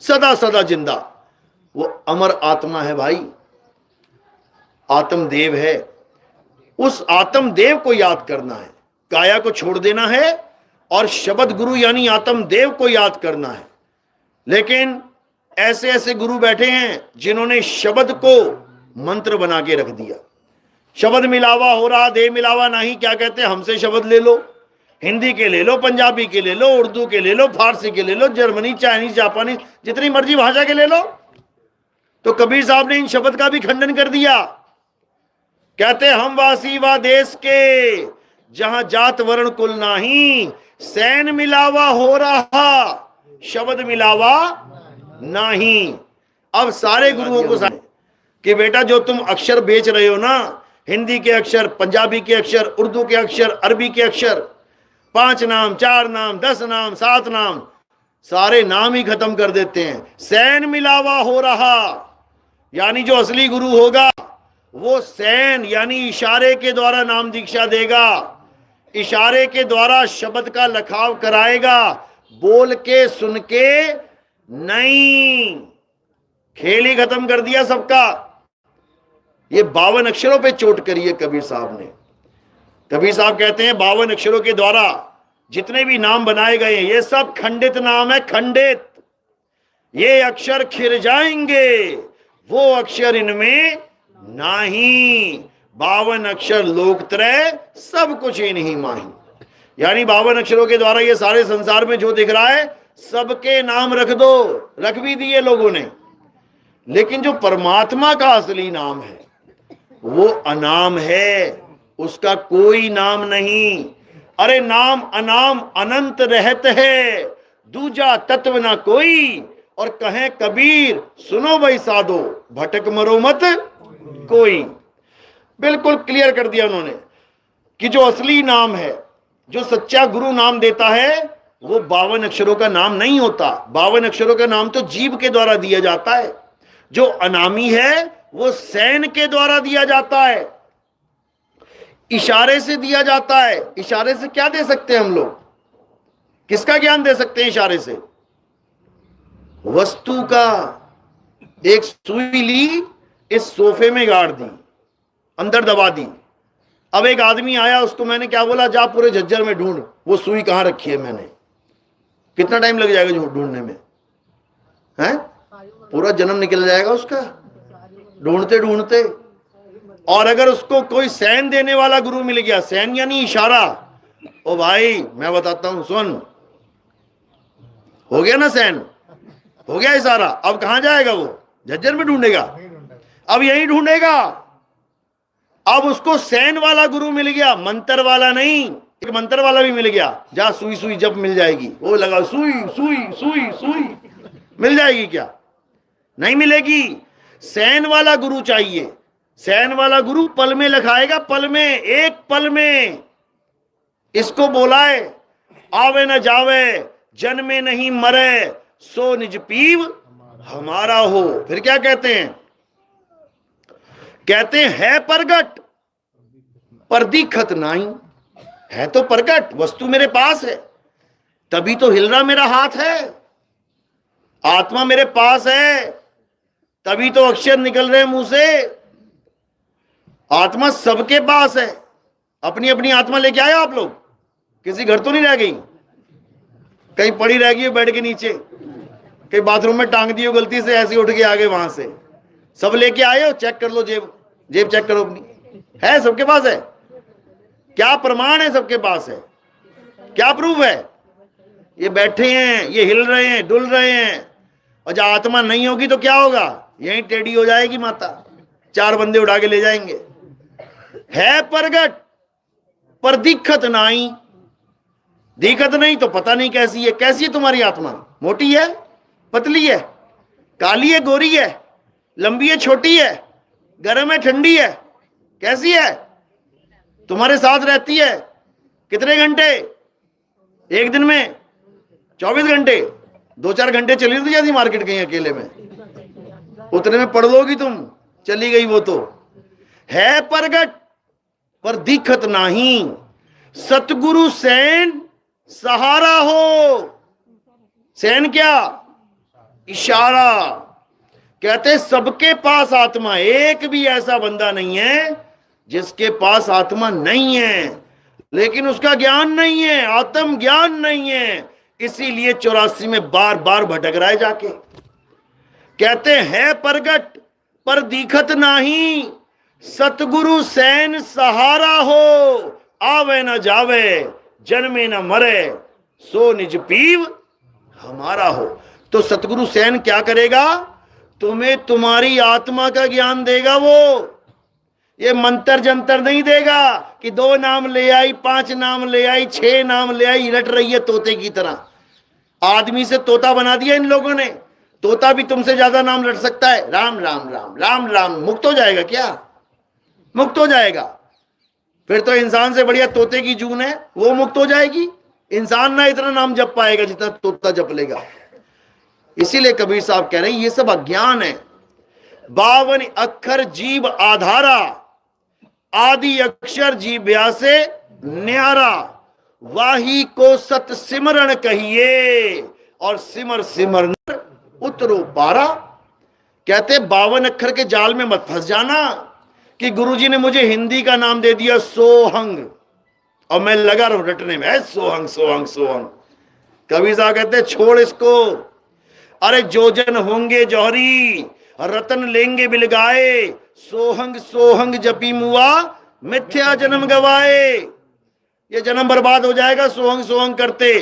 सदा सदा जिंदा। वो अमर आत्मा है भाई, आत्मदेव है। उस आत्मदेव को याद करना है, काया को छोड़ देना है और शब्द गुरु यानी आत्मदेव को याद करना है। लेकिन ऐसे ऐसे गुरु बैठे हैं जिन्होंने शब्द को मंत्र बना के रख दिया। शब्द मिलावा हो रहा देह मिलावा नहीं। क्या कहते हैं? हमसे शब्द ले लो, हिंदी के ले लो, पंजाबी के ले लो, उर्दू के ले लो, फारसी के ले लो, जर्मनी, चाइनीज, जापानी, जितनी मर्जी भाषा के ले लो। तो कबीर साहब ने इन शब्द का भी खंडन कर दिया। कहते हम वासी वा देश के, जहां जात वर्ण कुल नाही, सैन मिलावा हो रहा शब्द मिलावा नहीं। अब सारे गुरुओं को कि बेटा जो तुम अक्षर बेच रहे हो ना, हिंदी के अक्षर, पंजाबी के अक्षर, उर्दू के अक्षर, अरबी के अक्षर, 5 नाम, 4 नाम, 10 नाम, 7 नाम, सारे नाम ही खत्म कर देते हैं। सैन मिलावा हो रहा, यानी जो असली गुरु होगा वो सैन यानी इशारे के द्वारा नाम दीक्षा देगा, इशारे के द्वारा शब्द का लखाव कराएगा, बोल के सुन के नहीं। खेल ही खत्म कर दिया सबका। ये 52 अक्षरों पे चोट करी है कबीर साहब ने। कबीर साहब कहते हैं 52 अक्षरों के द्वारा जितने भी नाम बनाए गए हैं ये सब खंडित नाम है, खंडित। ये अक्षर खिर जाएंगे, वो अक्षर इनमें नहीं। 52 अक्षर लोकत्रय, सब कुछ इन्हीं माही। यानी 52 अक्षरों के द्वारा ये सारे संसार में जो दिख रहा है सबके नाम रख दो, रख भी दिए लोगों ने। लेकिन जो परमात्मा का असली नाम है वो अनाम है, उसका कोई नाम नहीं। अरे नाम अनाम अनंत रहत है, दूजा तत्व ना कोई। और कहें कबीर सुनो भाई साधो, भटक मरो मत कोई। बिल्कुल क्लियर कर दिया उन्होंने कि जो असली नाम है, जो सच्चा गुरु नाम देता है, वो 52 अक्षरों का नाम नहीं होता। 52 अक्षरों का नाम तो जीभ के द्वारा दिया जाता है। जो अनामी है वो सैन के द्वारा दिया जाता है, इशारे से दिया जाता है। इशारे से क्या दे सकते हैं हम लोग? किसका ज्ञान दे सकते हैं इशारे से? वस्तु का। एक सुई ली, इस सोफे में गाड़ दी, अंदर दबा दी। अब एक आदमी आया, उसको मैंने क्या बोला, जा पूरे झज्जर में ढूंढ वो सुई कहां रखी है मैंने। कितना टाइम लग जाएगा ढूंढने में? हैं? पूरा जन्म निकल जाएगा उसका ढूंढते ढूंढते। और अगर उसको कोई सैन देने वाला गुरु मिल गया, सैन यानी इशारा, ओ भाई मैं बताता हूं सुन, हो गया ना सैन, हो गया इशारा, अब कहां जाएगा वो? झज्जर में ढूंढेगा? अब यही ढूंढेगा। अब उसको सैन वाला गुरु मिल गया, मंत्र वाला नहीं। एक मंत्र वाला भी मिल गया, जा सुई सुई जब मिल जाएगी, वो लगा सुई सुई सुई सुई, मिल जाएगी क्या? नहीं मिलेगी। सैन वाला गुरु चाहिए। सैन वाला गुरु पल में लिखाएगा, पल में, एक पल में। इसको बोलाए, आवे न जावे, जन्मे नहीं मरे, सो निज पीव हमारा हो। फिर क्या कहते हैं? कहते है प्रगट पर दिखत नहीं। है तो प्रगट, वस्तु मेरे पास है, तभी तो हिल रहा मेरा हाथ है। आत्मा मेरे पास है, तभी तो अक्षर निकल रहे मुंह से। आत्मा सबके पास है। अपनी अपनी आत्मा लेके आए आप लोग? किसी घर तो नहीं रह गई? कहीं पड़ी रह गई बेड के नीचे, कहीं बाथरूम में टांग दी हो गलती से, ऐसे उठ के आ गए वहां से? सब लेके आए हो? चेक कर लो जेब, जेब चेक करो अपनी, है सबके पास है? क्या प्रमाण है? सबके पास है। क्या प्रूफ है? ये बैठे हैं, ये हिल रहे हैं, डुल रहे हैं। और जब आत्मा नहीं होगी तो क्या होगा? यहीं टेढ़ी हो जाएगी माता, चार बंदे उठा के ले जाएंगे। है प्रगट पर दिखत नहीं। दिखत नहीं तो पता नहीं कैसी है। कैसी है तुम्हारी आत्मा? मोटी है, पतली है, काली है, गोरी है, लंबी है, छोटी है, गर्म है, ठंडी है? कैसी है? तुम्हारे साथ रहती है कितने घंटे? एक दिन में 24 घंटे। 2-4 घंटे चली तो जाती मार्केट कहीं अकेले में, उतने में पढ़ लोगी तुम, चली गई वो तो। है प्रगट पर दिखत नहीं, सतगुरु सैन सहारा हो। सैन क्या? इशारा। कहते सबके पास आत्मा, एक भी ऐसा बंदा नहीं है जिसके पास आत्मा नहीं है, लेकिन उसका ज्ञान नहीं है, आत्म ज्ञान नहीं है। इसीलिए 84 में बार बार भटक रहा है जाके। कहते हैं प्रगट पर दिखत नहीं, सतगुरु सैन सहारा हो। आवे न जावे, जन्मे न मरे, सो निज पीव हमारा हो। तो सतगुरु सैन क्या करेगा? तुम्हें तुम्हारी आत्मा का ज्ञान देगा। वो ये मंत्र जंतर नहीं देगा कि 2 नाम ले आई, 5 नाम ले आई, 6 नाम ले आई, लट रही है तोते की तरह। आदमी से तोता बना दिया इन लोगों ने। तोता भी तुमसे ज्यादा नाम लट सकता है। राम राम राम राम राम, मुक्त हो जाएगा क्या? मुक्त हो जाएगा। फिर तो इंसान से बढ़िया तोते की जून है, वो मुक्त हो जाएगी। इंसान ना इतना नाम जप पाएगा जितना तोता जप लेगा। इसीलिए कबीर साहब कह रहे हैं ये सब अज्ञान है। 52 अक्षर जीव आधारा, आदि अक्षर जीव्या से न्यारा, वाही को सत सिमरण कहिए, और सिमर सिमर उतरो पारा। कहते 52 अक्षर के जाल में मत फंस जाना कि गुरुजी ने मुझे हिंदी का नाम दे दिया सोहंग और मैं लगा रहा हूं रटने में, सोहंग सोहंग सोहंग। कबीर साहब कहते छोड़ इसको। अरे जो जन होंगे जौहरी, रतन लेंगे बिलगाए, सोहंग सोहंग जपी मुआ, मिथ्या जन्म गवाए। ये जन्म बर्बाद हो जाएगा सोहंग सोहंग करते,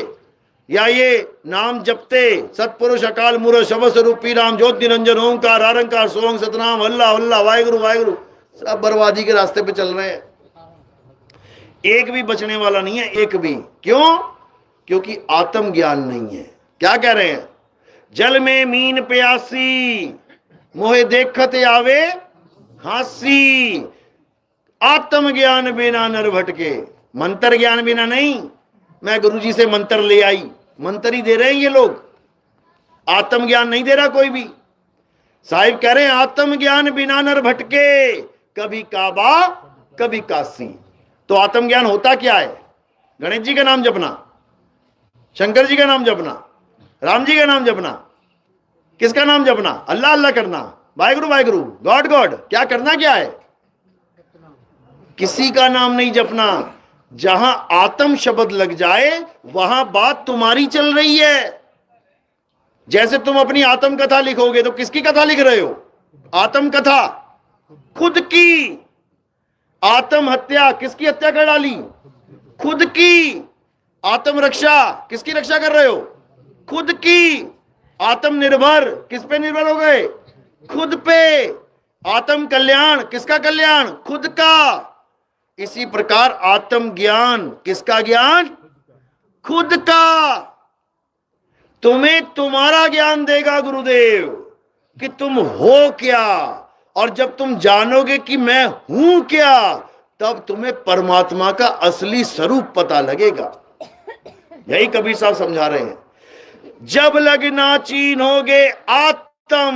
या ये नाम जपते। सतपुरुष अकाल मूरत शब्द स्वरूपी राम ज्योति निरंजन ओंकार आरंकार सोहंग सतनाम अल्लाह अल्लाह वाहेगुरु वाहेगुरु। सब बर्बादी के रास्ते पे चल रहे हैं। एक भी बचने वाला नहीं है, एक भी। क्यों? क्योंकि आत्म ज्ञान नहीं है। क्या कह रहे हैं? जल में मीन प्यासी, मोहे देखत आवे हासी, आत्म ज्ञान बिना नर भटके। मंत्र ज्ञान बिना नहीं। मैं गुरुजी से मंत्र ले आई, मंत्र ही दे रहे हैं ये लोग, आत्म ज्ञान नहीं दे रहा कोई भी। साहिब कह रहे हैं आत्म ज्ञान बिना नर भटके, कभी काबा कभी काशी। तो आत्म ज्ञान होता क्या है? गणेश जी का नाम जपना, शंकर जी का नाम जपना, राम जी का नाम जपना, किसका नाम जपना? अल्लाह अल्लाह करना, वाहेगुरु वाहेगुरु, गॉड गॉड। क्या करना क्या है? किसी का नाम नहीं जपना। जहां आत्म शब्द लग जाए वहां बात तुम्हारी चल रही है। जैसे तुम अपनी आत्म कथा लिखोगे तो किसकी कथा लिख रहे हो? आत्म कथा, खुद की। आत्महत्या, किसकी हत्या कर डाली? खुद की। आत्मरक्षा, किसकी रक्षा कर रहे हो? खुद की। आत्मनिर्भर, किस पे निर्भर हो गए? खुद पे। आत्म कल्याण, किसका कल्याण? खुद का। इसी प्रकार आत्म ज्ञान, किसका ज्ञान? खुद का। तुम्हें तुम्हारा ज्ञान देगा गुरुदेव कि तुम हो क्या, और जब तुम जानोगे कि मैं हूं क्या, तब तुम्हें परमात्मा का असली स्वरूप पता लगेगा। यही कबीर साहब समझा रहे हैं। जब लगना चीनोगे आत्म,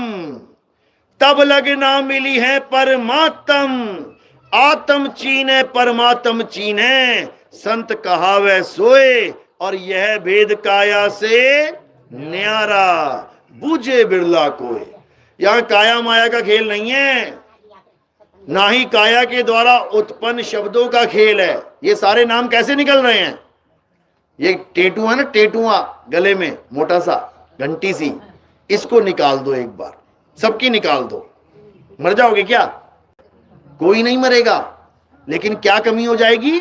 तब लगना मिली है परमात्म। आत्म चीने परमात्म चीने, संत कहावे सोए, और यह भेद काया से न्यारा, बूझे बिरला कोई। यहां काया माया का खेल नहीं है, ना ही काया के द्वारा उत्पन्न शब्दों का खेल है। ये सारे नाम कैसे निकल रहे हैं? ये टेटू है ना, टेटुआ गले में मोटा सा घंटी सी, इसको निकाल दो एक बार, सबकी निकाल दो। मर जाओगे क्या? कोई नहीं मरेगा, लेकिन क्या कमी हो जाएगी?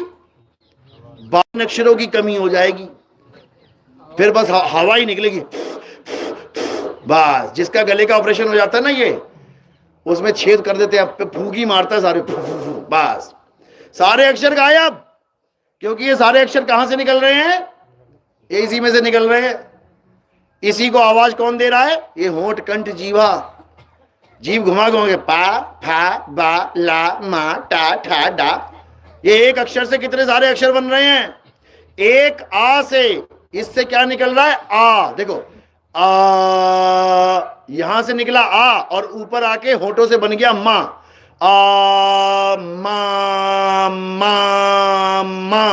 52 अक्षरों की कमी हो जाएगी। फिर बस हवा ही निकलेगी बस। जिसका गले का ऑपरेशन हो जाता है ना, ये उसमें छेद कर देते हैं, फूंक ही मारता है सारे, बस सारे अक्षर गायब। क्योंकि ये सारे अक्षर कहां से निकल रहे हैं? इसी में से निकल रहे हैं। इसी को आवाज कौन दे रहा है? ये होंठ कंठ जीवा। जीव घुमा घुमा पा फा बा ला मा टा ठा डा। ये एक अक्षर से कितने सारे अक्षर बन रहे हैं? एक आ से, इससे क्या निकल रहा है? आ। देखो, आ यहां से निकला आ, और ऊपर आके होठों से बन गया मा। आ मा मा मा,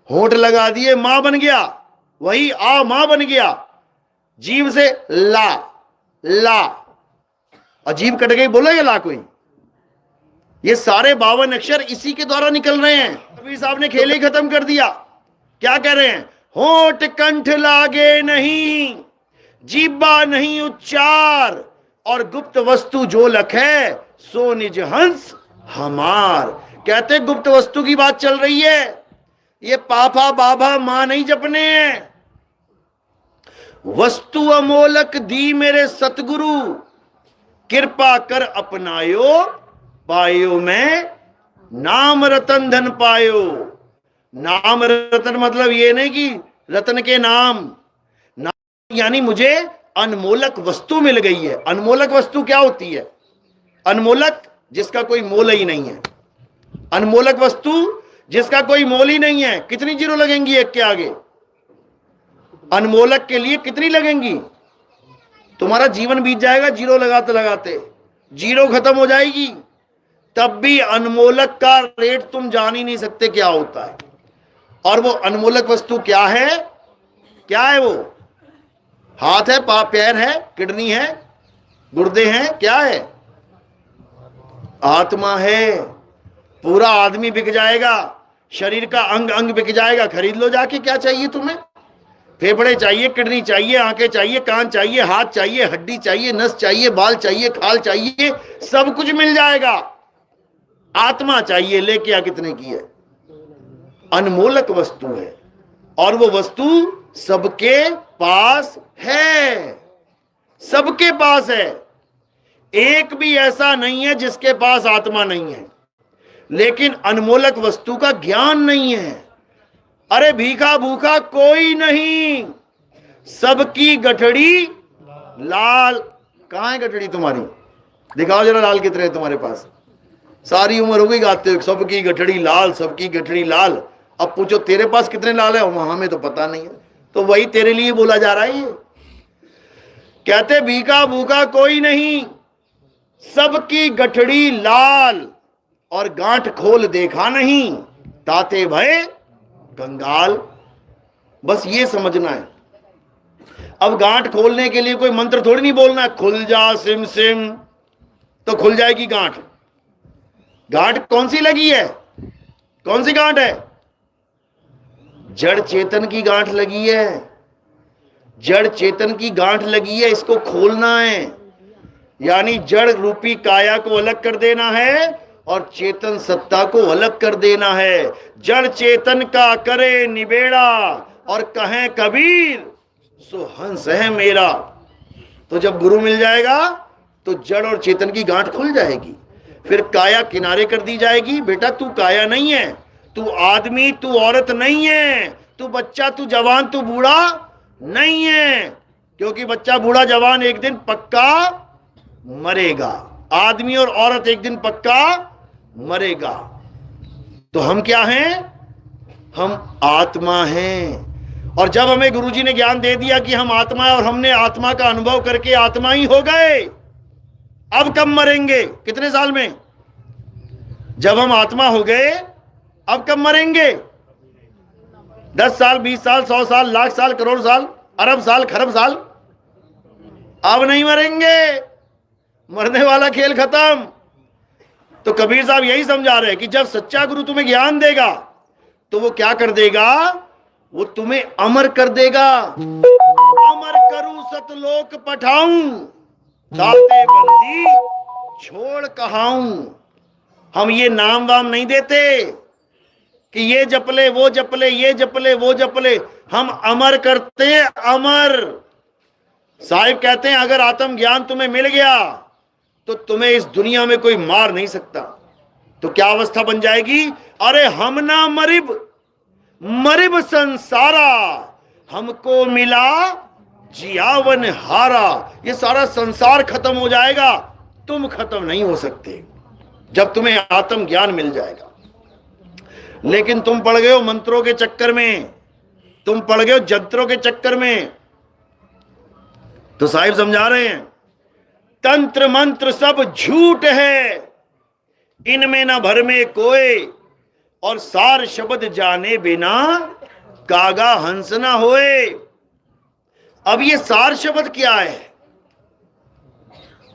होठ लगा दिए, मां बन गया। वही आ मां बन गया। जीव से ला, ला, और जीव कट गई, बोलेगा ला कोई? ये सारे 52 अक्षर इसी के द्वारा निकल रहे हैं। कबीर साहब ने खेल ही खत्म कर दिया। क्या कह रहे हैं? होठ कंठ लागे नहीं, जीबा नहीं उच्चार, और गुप्त वस्तु जो लखे, सो निज हंस हमार। कहते गुप्त वस्तु की बात चल रही है। ये पापा बाबा मां नहीं जपने हैं। वस्तु अमोलक दी मेरे सतगुरु, कृपा कर अपनायो, पायो में नाम रतन धन पायो। नाम रतन मतलब ये नहीं कि रतन के नाम, यानी मुझे अनमोलक वस्तु मिल गई है। अनमोलक वस्तु क्या होती है? अनमोलक जिसका कोई मोल ही नहीं है। अनमोलक वस्तु जिसका कोई मोल ही नहीं है। कितनी जीरो लगेंगी एक के आगे? अनमोलक के लिए कितनी लगेंगी? तुम्हारा जीवन बीत जाएगा जीरो लगाते लगाते, जीरो खत्म हो जाएगी, तब भी अनमोलक का रेट तुम जान ही नहीं सकते क्या होता है। और वो अनमोलक वस्तु क्या है? क्या है वो? हाथ है, पैर है, किडनी है, गुर्दे हैं, क्या है? आत्मा है। पूरा आदमी बिक जाएगा, शरीर का अंग अंग बिक जाएगा। खरीद लो जाके, क्या चाहिए तुम्हें? फेफड़े चाहिए, किडनी चाहिए, आंखें चाहिए, कान चाहिए, हाथ चाहिए, हड्डी चाहिए, नस चाहिए, बाल चाहिए, खाल चाहिए, सब कुछ मिल जाएगा। आत्मा चाहिए, लेके आ कितने की है? अनमोलक वस्तु है, और वो वस्तु सबके पास है। सबके पास है। एक भी ऐसा नहीं है जिसके पास आत्मा नहीं है, लेकिन अनमोलक वस्तु का ज्ञान नहीं है। अरे भीखा भूखा कोई नहीं, सबकी गठड़ी लाल। कहां है गठड़ी तुम्हारी? दिखाओ जरा, लाल कितने तुम्हारे पास? सारी उम्र हो गई गाते हो सबकी गठड़ी लाल, सबकी गठड़ी लाल। अब पूछो तेरे पास कितने लाल है? हमें तो पता नहीं है। तो वही तेरे लिए बोला जा रहा है। ये कहते भीखा भूखा कोई नहीं, सबकी गठड़ी लाल, और गांठ खोल देखा नहीं, ताते भय कंगाल। बस ये समझना है। अब गांठ खोलने के लिए कोई मंत्र थोड़ी नहीं बोलना है, खुल जा सिम सिम, तो खुल जाएगी गांठ। गांठ कौन सी लगी है? कौन सी गांठ है? जड़ चेतन की गांठ लगी है। जड़ चेतन की गांठ लगी है, इसको खोलना है। यानी जड़ रूपी काया को अलग कर देना है, और चेतन सत्ता को अलग कर देना है। जड़ चेतन का करे निबेड़ा और कहें कबीर सो हंस है मेरा। तो जब गुरु मिल जाएगा तो जड़ और चेतन की गांठ खुल जाएगी, फिर काया किनारे कर दी जाएगी। बेटा तू काया नहीं है, तू आदमी, तू औरत नहीं है, तू बच्चा, तू जवान, तू बूढ़ा नहीं है, क्योंकि बच्चा बूढ़ा जवान एक दिन पक्का मरेगा, आदमी और औरत एक दिन पक्का मरेगा। तो हम क्या हैं? हम आत्मा हैं। और जब हमें गुरुजी ने ज्ञान दे दिया कि हम आत्मा है और हमने आत्मा का अनुभव करके आत्मा ही हो गए, अब कब मरेंगे? कितने साल में? जब हम आत्मा हो गए अब कब मरेंगे? 10 साल, 20 साल, 100 साल, लाख साल, करोड़ साल, अरब साल, खरब साल? अब नहीं मरेंगे, मरने वाला खेल खत्म। तो कबीर साहब यही समझा रहे हैं कि जब सच्चा गुरु तुम्हें ज्ञान देगा तो वो क्या कर देगा? वो तुम्हें अमर कर देगा। अमर करूं सतलोक पठाऊं, दाते बंदी छोड़ कहाऊं। हम ये नाम वाम नहीं देते कि ये जपले वो जपले, ये जपले वो जपले। हम अमर करते हैं, अमर। साहिब कहते हैं अगर आत्म ज्ञान तुम्हें मिल गया तो तुम्हें इस दुनिया में कोई मार नहीं सकता। तो क्या अवस्था बन जाएगी? अरे हम ना मरिब, मरिब संसारा, हमको मिला जियावन हारा। ये सारा संसार खत्म हो जाएगा, तुम खत्म नहीं हो सकते जब तुम्हें आत्म ज्ञान मिल जाएगा। लेकिन तुम पड़ गए हो मंत्रों के चक्कर में, तुम पड़ गए हो जंत्रों के चक्कर में। तो साहिब समझा रहे हैं तंत्र मंत्र सब झूठ है, इनमें न भर में कोई, और सार शब्द जाने बिना कागा हंस ना होए। अब ये सार शब्द क्या है?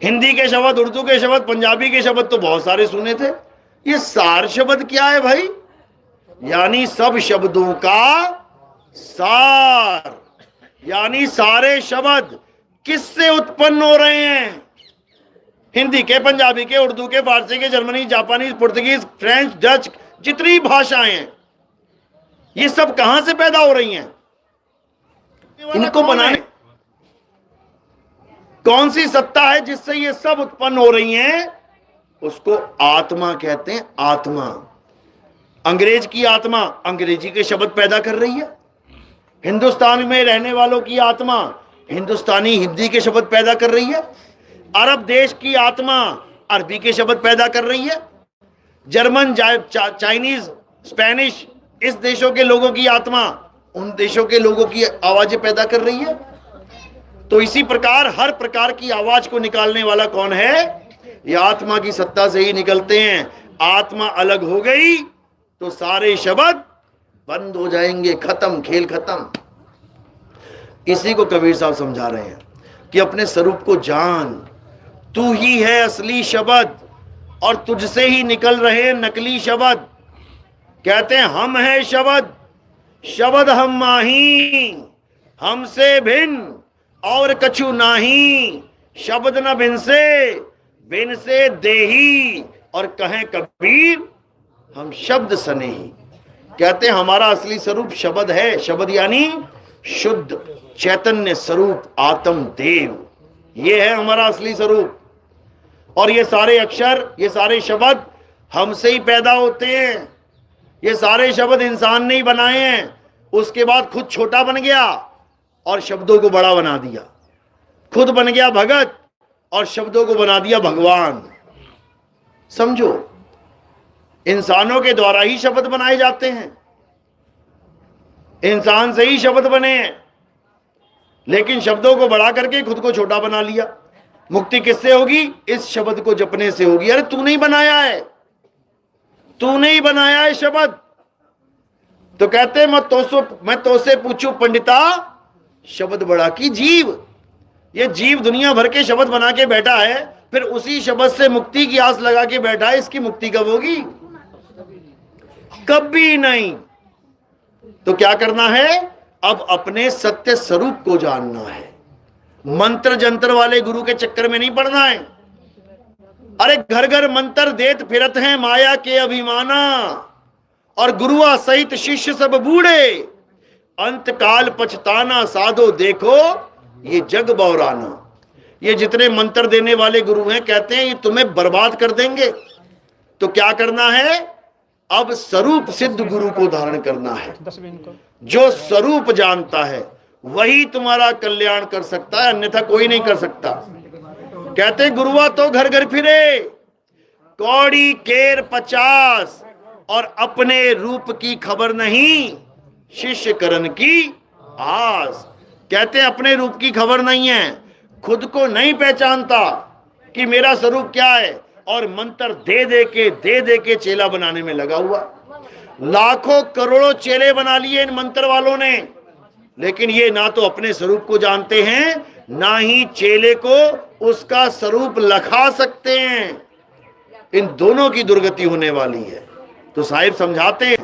हिंदी के शब्द, उर्दू के शब्द, पंजाबी के शब्द तो बहुत सारे सुने थे। ये सार शब्द क्या है भाई? यानी सब शब्दों का सार, यानी सारे शब्द किससे उत्पन्न हो रहे हैं? हिंदी के, पंजाबी के, उर्दू के, फारसी के, जर्मनी, जापानी, पुर्तगीज, फ्रेंच, डच, जितनी भाषाएं हैं ये सब कहां से पैदा हो रही हैं? इनको बनाने कौन सी सत्ता है जिससे ये सब उत्पन्न हो रही हैं? उसको आत्मा कहते हैं। आत्मा, अंग्रेज की आत्मा अंग्रेजी के शब्द पैदा कर रही है। हिंदुस्तान में रहने वालों की आत्मा हिंदुस्तानी हिंदी के शब्द पैदा कर रही है। अरब देश की आत्मा अरबी के शब्द पैदा कर रही है। जर्मन, चाइनीज, स्पेनिश, इस देशों के लोगों की आत्मा उन देशों के लोगों की आवाजें पैदा कर रही है। तो इसी प्रकार हर प्रकार की आवाज को निकालने वाला कौन है? ये आत्मा की सत्ता से ही निकलते हैं। आत्मा अलग हो गई तो सारे शब्द बंद हो जाएंगे, खत्म, खेल खत्म। इसी को कबीर साहब समझा रहे हैं कि अपने स्वरूप को जान, तू ही है असली शब्द और तुझसे ही निकल रहे नकली शब्द। कहते हैं हम है शब्द, शब्द हम माही, हमसे भिन्न और कछु नाही, शब्द न भिन से देही, और कहें कबीर हम शब्द सने ही। कहते हैं हमारा असली स्वरूप शब्द है। शब्द यानी शुद्ध चैतन्य स्वरूप आत्म देव, ये है हमारा असली स्वरूप। और ये सारे अक्षर, ये सारे शब्द हमसे ही पैदा होते हैं। ये सारे शब्द इंसान ने ही बनाए हैं। उसके बाद खुद छोटा बन गया और शब्दों को बड़ा बना दिया। खुद बन गया भगत और शब्दों को बना दिया भगवान। समझो, इंसानों के द्वारा ही शब्द बनाए जाते हैं, इंसान से ही शब्द बने हैं, लेकिन शब्दों को बड़ा करके खुद को छोटा बना लिया। मुक्ति किससे होगी? इस शब्द को जपने से होगी। अरे तूने ही बनाया है, तूने ही बनाया है शब्द। तो कहते हैं मैं तो से पूछूं पंडिता, शब्द बड़ा की जीव। ये जीव दुनिया भर के शब्द बना के बैठा है, फिर उसी शब्द से मुक्ति की आस लगा के बैठा है। इसकी मुक्ति कब होगी? कभी नहीं। तो क्या करना है? अब अपने सत्य स्वरूप को जानना है। मंत्र जंत्र वाले गुरु के चक्कर में नहीं पड़ना है। अरे घर घर मंत्र देत फिरत हैं माया के अभिमाना, और गुरुआ सहित शिष्य सब बूढ़े, अंत काल पछताना साधो देखो ये जग बौराना। ये जितने मंत्र देने वाले गुरु हैं कहते हैं ये तुम्हें बर्बाद कर देंगे। तो क्या करना है? अब स्वरूप सिद्ध गुरु को धारण करना है। जो स्वरूप जानता है वही तुम्हारा कल्याण कर सकता है, अन्यथा कोई नहीं कर सकता। कहते गुरुआ तो घर घर फिरे, कौड़ी केर 50, और अपने रूप की खबर नहीं, शिष्य करण की आस। कहते अपने रूप की खबर नहीं है, खुद को नहीं पहचानता कि मेरा स्वरूप क्या है, और मंत्र दे दे के चेला बनाने में लगा हुआ। लाखों करोड़ों चेले बना लिए इन मंत्र वालों ने, लेकिन ये ना तो अपने स्वरूप को जानते हैं, ना ही चेले को उसका स्वरूप लखा सकते हैं। इन दोनों की दुर्गति होने वाली है। तो साहिब समझाते हैं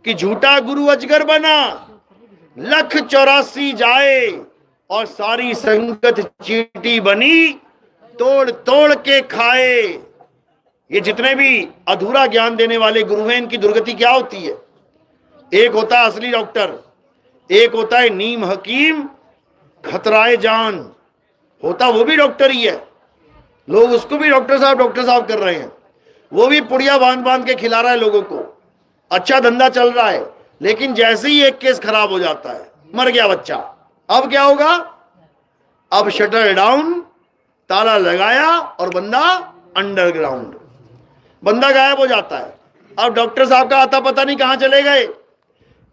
कि झूठा गुरु अजगर बना, 1,84 जाए, और सारी संगत चींटी बनी, तोड़ तोड़ के खाए। ये जितने भी अधूरा ज्ञान देने वाले गुरु हैं, इनकी दुर्गति क्या होती है? एक होता है असली डॉक्टर, एक होता है नीम हकीम खतराए जान, होता वो भी डॉक्टर ही है। लोग उसको भी डॉक्टर साहब कर रहे हैं। वो भी पुड़िया बांध बांध के खिला रहा है लोगों को, अच्छा धंधा चल रहा है। लेकिन जैसे ही एक केस खराब हो जाता है, मर गया बच्चा, अब क्या होगा? अब शटर डाउन, ताला लगाया, और बंदा अंडरग्राउंड, बंदा गायब हो जाता है। अब डॉक्टर साहब का आता पता नहीं कहां चले गए।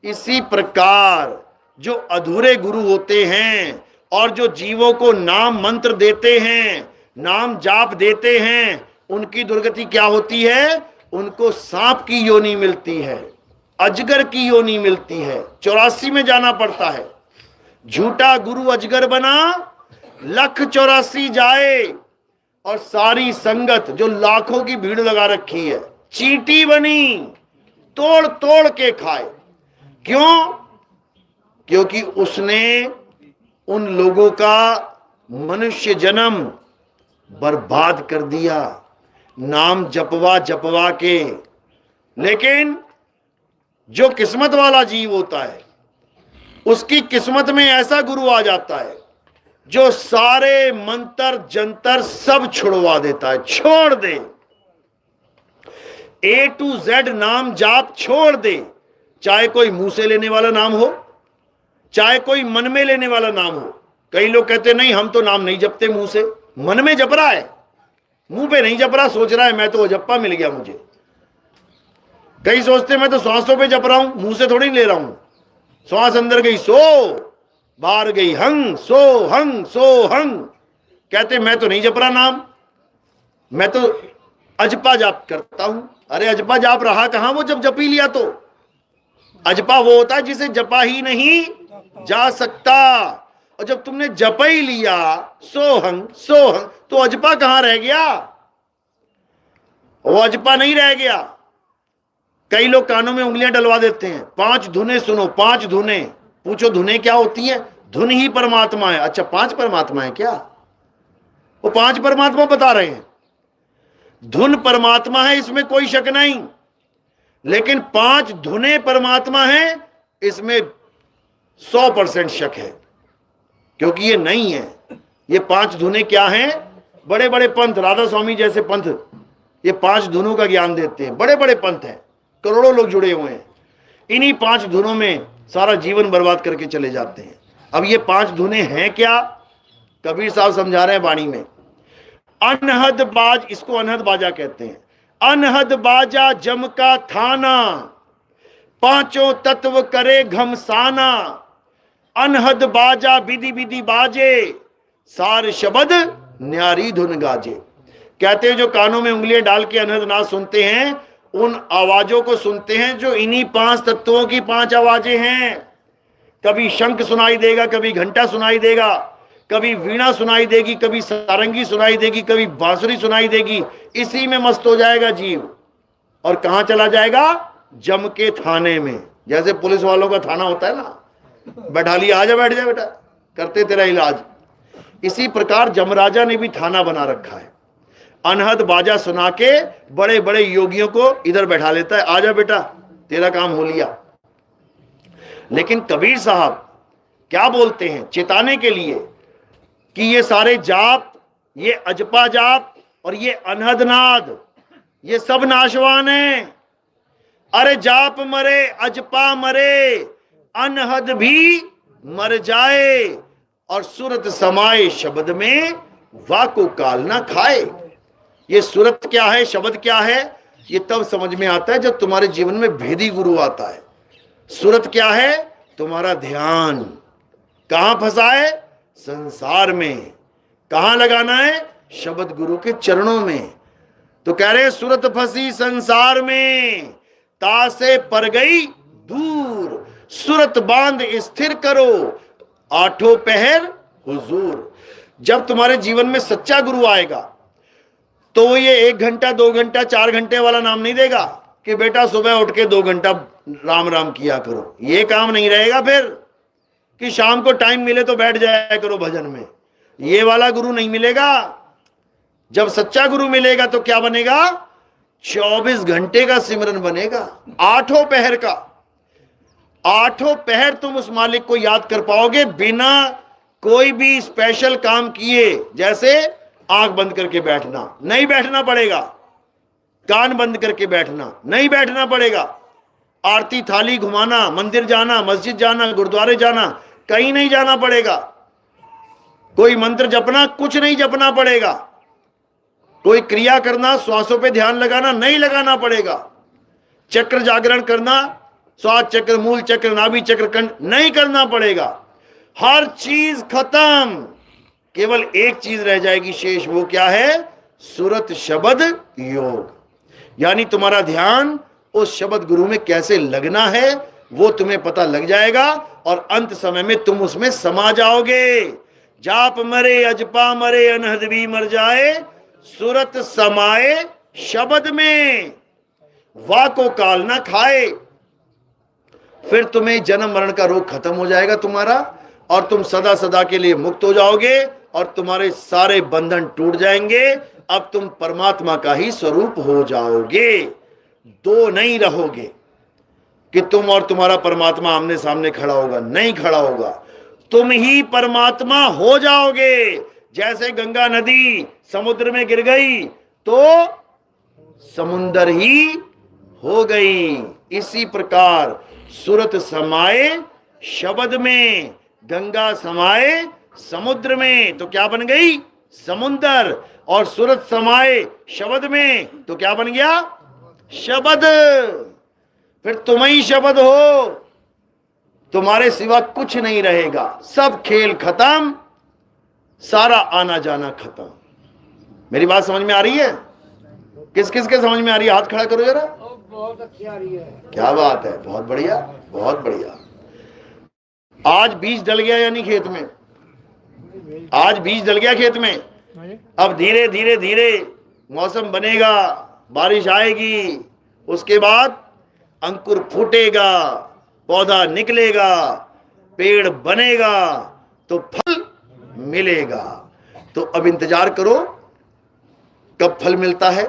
इसी प्रकार जो अधूरे गुरु होते हैं और जो जीवों को नाम मंत्र देते हैं, नाम जाप देते हैं, उनकी दुर्गति क्या होती है? उनको सांप की योनि मिलती है, अजगर की योनि मिलती है, 84 में जाना पड़ता है। झूठा गुरु अजगर बना, 1,84 जाए, और सारी संगत जो लाखों की भीड़ लगा रखी है, चींटी बनी, तोड़ तोड़ के खाए। क्यों? क्योंकि उसने उन लोगों का मनुष्य जन्म बर्बाद कर दिया, नाम जपवा के। लेकिन जो किस्मत वाला जीव होता है, उसकी किस्मत में ऐसा गुरु आ जाता है जो सारे मंत्र जंतर सब छुड़वा देता है, छोड़ दे, A to Z नाम जाप छोड़ दे। चाहे कोई मुंह से लेने वाला नाम हो, चाहे कोई मन में लेने वाला नाम हो। कई लोग कहते नहीं हम तो नाम नहीं जपते मुंह से, मन में जप रहा है, मुंह पे नहीं जप रहा, सोच रहा है मैं तो जप्पा मिल गया मुझे। कई सोचते मैं तो श्वासों पे जप रहा हूं, मुंह से थोड़ी ले रहा हूं। श्वास अंदर गई सो, बाहर गई हंग सो हंग। कहते मैं तो नहीं जप रहा नाम, मैं तो अजपा जाप करता हूं। अरे अजपा जाप रहा कहां वो जब जप ही लिया तो? अजपा वो होता है जिसे जपा ही नहीं जा सकता, और जब तुमने जप ही लिया सोहंग तो अजपा कहां रह गया? वो अजपा नहीं रह गया। कई लोग कानों में उंगलियां डलवा देते हैं, 5 धुनें सुनो, 5 धुनें। पूछो धुनें क्या होती है? धुन ही परमात्मा है। अच्छा 5 परमात्मा है क्या? वो 5 परमात्मा बता रहे हैं। धुन परमात्मा है, इसमें कोई शक नहीं, लेकिन 5 धुनें परमात्मा है, इसमें 100% शक है, क्योंकि ये नहीं है। ये 5 धुनें क्या हैं? बड़े बड़े पंथ, राधा स्वामी जैसे पंथ, ये 5 धुनों का ज्ञान देते हैं। बड़े बड़े पंथ हैं, करोड़ों लोग जुड़े हुए हैं, इन्हीं 5 धुनों में सारा जीवन बर्बाद करके चले जाते हैं। अब ये 5 धुनें हैं क्या? कबीर साहब समझा रहे हैं वाणी में। अनहद बाज, इसको अनहद बाजा कहते हैं। अनहद बाजा जम का थाना, 5 तत्व करे घमसाना। अनहद बाजा विधि विधि बाजे, सार शब्द न्यारी धुन गाजे। कहते हैं जो कानों में उंगलियां डाल के अनहद नाद सुनते हैं, उन आवाजों को सुनते हैं जो इन्हीं 5 तत्वों की 5 आवाजें हैं। कभी शंख सुनाई देगा, कभी घंटा सुनाई देगा, कभी वीणा सुनाई देगी, कभी सारंगी सुनाई देगी, कभी बांसुरी सुनाई देगी। इसी में मस्त हो जाएगा जीव, और कहां चला जाएगा? जम के थाने में। जैसे पुलिस वालों का थाना होता है ना, बैठा लिया, आजा बैठ जा बेटा, करते तेरा इलाज। इसी प्रकार जमराजा ने भी थाना बना रखा है। अनहद बाजा सुना के बड़े बड़े योगियों को इधर बैठा लेता है, आजा बेटा तेरा काम हो लिया। लेकिन कबीर साहब क्या बोलते हैं चेताने के लिए कि ये सारे जाप, ये अजपा जाप और ये अनहद नाद, ये सब नाशवान है। अरे जाप मरे, अजपा मरे, अनहद भी मर जाए, और सूरत समाए शब्द में वाको काल ना खाए। ये सूरत क्या है, शब्द क्या है, ये तब समझ में आता है जब तुम्हारे जीवन में भेदी गुरु आता है। सूरत क्या है, तुम्हारा ध्यान कहां फंसा है, संसार में। कहां लगाना है, शब्द गुरु के चरणों में। तो कह रहे सूरत फंसी संसार में, तासे पर गई दूर, सूरत बांध स्थिर करो, आठों पहर हुजूर। जब तुम्हारे जीवन में सच्चा गुरु आएगा तो वो ये 1 घंटा 2 घंटा 4 घंटे वाला नाम नहीं देगा कि बेटा सुबह उठ के 2 घंटा राम राम किया करो। ये काम नहीं रहेगा फिर कि शाम को टाइम मिले तो बैठ जाया करो भजन में। ये वाला गुरु नहीं मिलेगा। जब सच्चा गुरु मिलेगा तो क्या बनेगा, 24 घंटे का सिमरन बनेगा, 8 पहर का। 8 पहर तुम उस मालिक को याद कर पाओगे बिना कोई भी स्पेशल काम किए। जैसे आंख बंद करके बैठना, नहीं बैठना पड़ेगा। कान बंद करके बैठना, नहीं बैठना पड़ेगा। आरती थाली घुमाना, मंदिर जाना, मस्जिद जाना, गुरुद्वारे जाना, कहीं नहीं जाना पड़ेगा। कोई मंत्र जपना, कुछ नहीं जपना पड़ेगा। कोई क्रिया करना, श्वासों पे ध्यान लगाना, नहीं लगाना पड़ेगा। चक्र जागरण करना, श्वास चक्र, मूल चक्र, नाभि चक्र, कंठ, नहीं करना पड़ेगा। हर चीज खत्म, केवल एक चीज रह जाएगी शेष। वो क्या है, सूरत शब्द योग। यानी तुम्हारा ध्यान उस शब्द गुरु में कैसे लगना है वो तुम्हें पता लग जाएगा, और अंत समय में तुम उसमें समा जाओगे। जाप मरे, अजपा मरे, अनहद भी मर जाए, सूरत समाए शब्द में, वाको काल ना खाए। फिर तुम्हें जन्म मरण का रोग खत्म हो जाएगा तुम्हारा, और तुम सदा सदा के लिए मुक्त हो जाओगे, और तुम्हारे सारे बंधन टूट जाएंगे। अब तुम परमात्मा का ही स्वरूप हो जाओगे। दो नहीं रहोगे कि तुम और तुम्हारा परमात्मा आमने सामने खड़ा होगा, नहीं खड़ा होगा। तुम ही परमात्मा हो जाओगे। जैसे गंगा नदी समुद्र में गिर गई तो समुंदर ही हो गई, इसी प्रकार सूरत समाए शब्द में, गंगा समाए समुद्र में तो क्या बन गई, समुंदर। और सूरत समाए शब्द में तो क्या बन गया, शब्द। फिर तुम ही शब्द हो, तुम्हारे सिवा कुछ नहीं रहेगा। सब खेल खत्म, सारा आना जाना खत्म। मेरी बात समझ में आ रही है? किस किस के समझ में आ रही है? हाथ खड़ा करो जरा। बहुत अच्छी आ रही है। क्या बात है, बहुत बढ़िया, बहुत बढ़िया। आज बीज डल गया यानी खेत में, आज बीज डल गया खेत में। अब धीरे धीरे धीरे मौसम बनेगा, बारिश आएगी, उसके बाद अंकुर फूटेगा, पौधा निकलेगा, पेड़ बनेगा, तो फल मिलेगा। तो अब इंतजार करो कब फल मिलता है।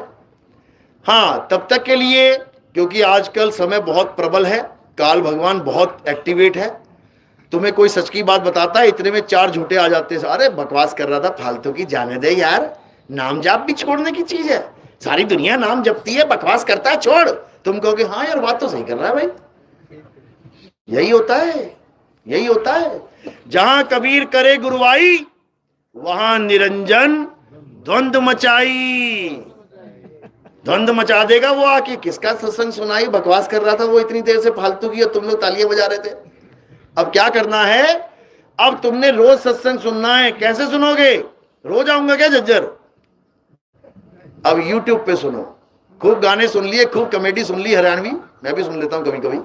हाँ, तब तक के लिए, क्योंकि आजकल समय बहुत प्रबल है, काल भगवान बहुत एक्टिवेट है। तुम्हें कोई सच की बात बताता है, इतने में 4 झूठे आ जाते हैं। अरे बकवास कर रहा था, फालतू की, जाने दे यार, नाम जाप भी छोड़ने की चीज है। सारी दुनिया नाम जपती है, बकवास करता है, छोड़। तुम कहोगे हाँ यार बात तो सही कर रहा है भाई। यही होता है, यही होता है। जहां कबीर करे गुरुवाई, वहां निरंजन द्वंद मचाई। द्वंद मचा देगा वो आके। किसका सत्संग सुनाई, बकवास कर रहा था वो इतनी देर से फालतू की, और तुम लोग तालियां बजा रहे थे। अब क्या करना है, अब तुमने रोज सत्संग सुनना है। कैसे सुनोगे, रोज आऊंगा क्या झज्जर? अब YouTube पे सुनो। खूब गाने सुन लिए, खूब कॉमेडी सुन ली हरियाणवी, मैं भी सुन लेता हूं कभी कभी,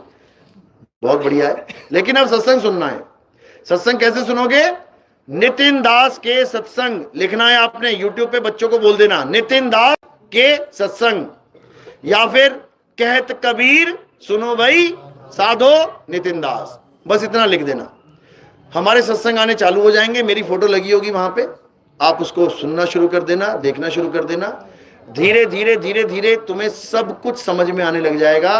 बहुत बढ़िया है। लेकिन अब सत्संग सुनना है। सत्संग कैसे सुनोगे, नितिन दास के सत्संग लिखना है आपने। YouTube पे बच्चों को बोल देना नितिन दास के सत्संग, या फिर कहत कबीर सुनो भाई साधो नितिन दास, बस इतना लिख देना। हमारे सत्संग आने चालू हो जाएंगे, मेरी फोटो लगी होगी वहां पे, आप उसको सुनना शुरू कर देना, देखना शुरू कर देना। धीरे धीरे धीरे धीरे तुम्हें सब कुछ समझ में आने लग जाएगा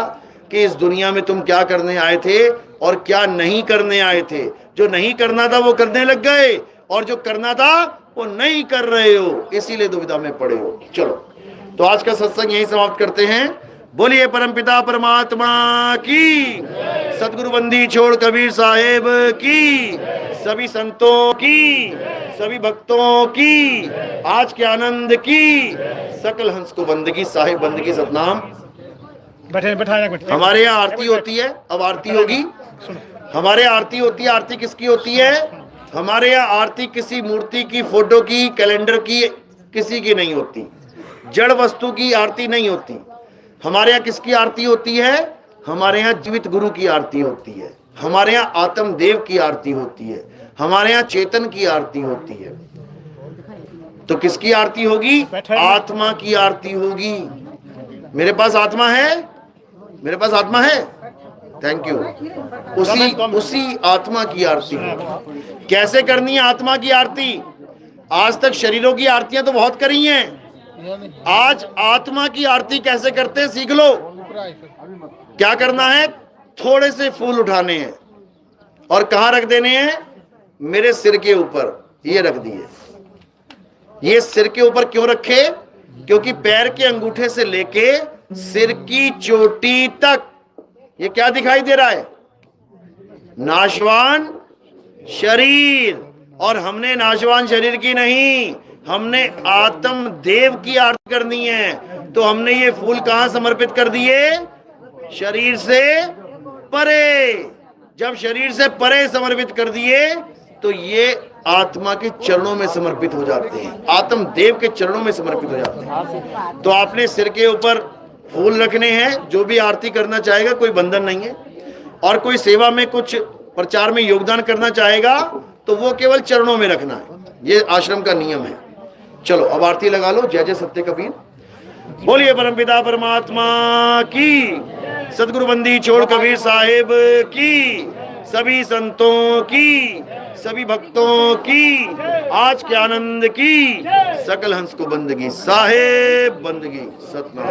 कि इस दुनिया में तुम क्या करने आए थे और क्या नहीं करने आए थे। जो नहीं करना था वो करने लग गए और जो करना था वो नहीं कर रहे हो, इसीलिए दुविधा में पड़े हो। चलो तो आज का सत्संग यहीं समाप्त करते हैं। बोलिए परमपिता परमात्मा की, सदगुरु बंदी छोड़ कबीर साहेब की, सभी संतों की, सभी भक्तों की, आज के आनंद की, सकल हंस को बंदगी साहेब बंदगी सतनाम। हमारे यहाँ आरती होती है, अब आरती होगी। हमारे यहाँ आरती होती है। आरती किसकी होती है? हमारे यहाँ आरती किसी मूर्ति की, फोटो की, कैलेंडर की, किसी की नहीं होती। जड़ वस्तु की आरती नहीं होती। हमारे यहाँ किसकी आरती होती है? हमारे यहाँ जीवित गुरु की आरती होती है। हमारे यहाँ आत्म देव की आरती होती है। हमारे यहाँ चेतन की आरती होती है। तो किसकी आरती होगी? आत्मा की आरती होगी। मेरे पास आत्मा है, मेरे पास आत्मा है, थैंक यू। उसी आत्मा की आरती कैसे करनी है? आत्मा की आरती आज तक शरीरों की आरतियां तो बहुत करी हैं, आज आत्मा की आरती कैसे करते हैं सीख लो। क्या करना है? थोड़े से फूल उठाने हैं और कहां रख देने हैं? मेरे सिर के ऊपर ये रख दिए। ये सिर के ऊपर क्यों रखे? क्योंकि पैर के अंगूठे से लेके सिर की चोटी तक ये क्या दिखाई दे रहा है? नाशवान शरीर। और हमने नाशवान शरीर की नहीं, हमने आत्म देव की आरती करनी है। तो हमने ये फूल कहां समर्पित कर दिए? शरीर से परे। जब शरीर से परे समर्पित कर दिए तो ये आत्मा के चरणों में समर्पित हो जाते हैं, आत्म देव के चरणों में समर्पित हो जाते हैं। तो आपने सिर के ऊपर फूल रखने हैं। जो भी आरती करना चाहेगा, कोई बंधन नहीं है। और कोई सेवा में कुछ प्रचार में योगदान करना चाहेगा तो वो केवल चरणों में रखना है, ये आश्रम का नियम है। चलो अब आरती लगा लो। जय जय सत्य कबीर। बोलिए परमपिता परमात्मा की, सदगुरु बंदी छोड़ कबीर साहेब की, सभी संतों की, सभी भक्तों की, आज के आनंद की, सकल हंस को बंदगी साहेब बंदगी सतनाम।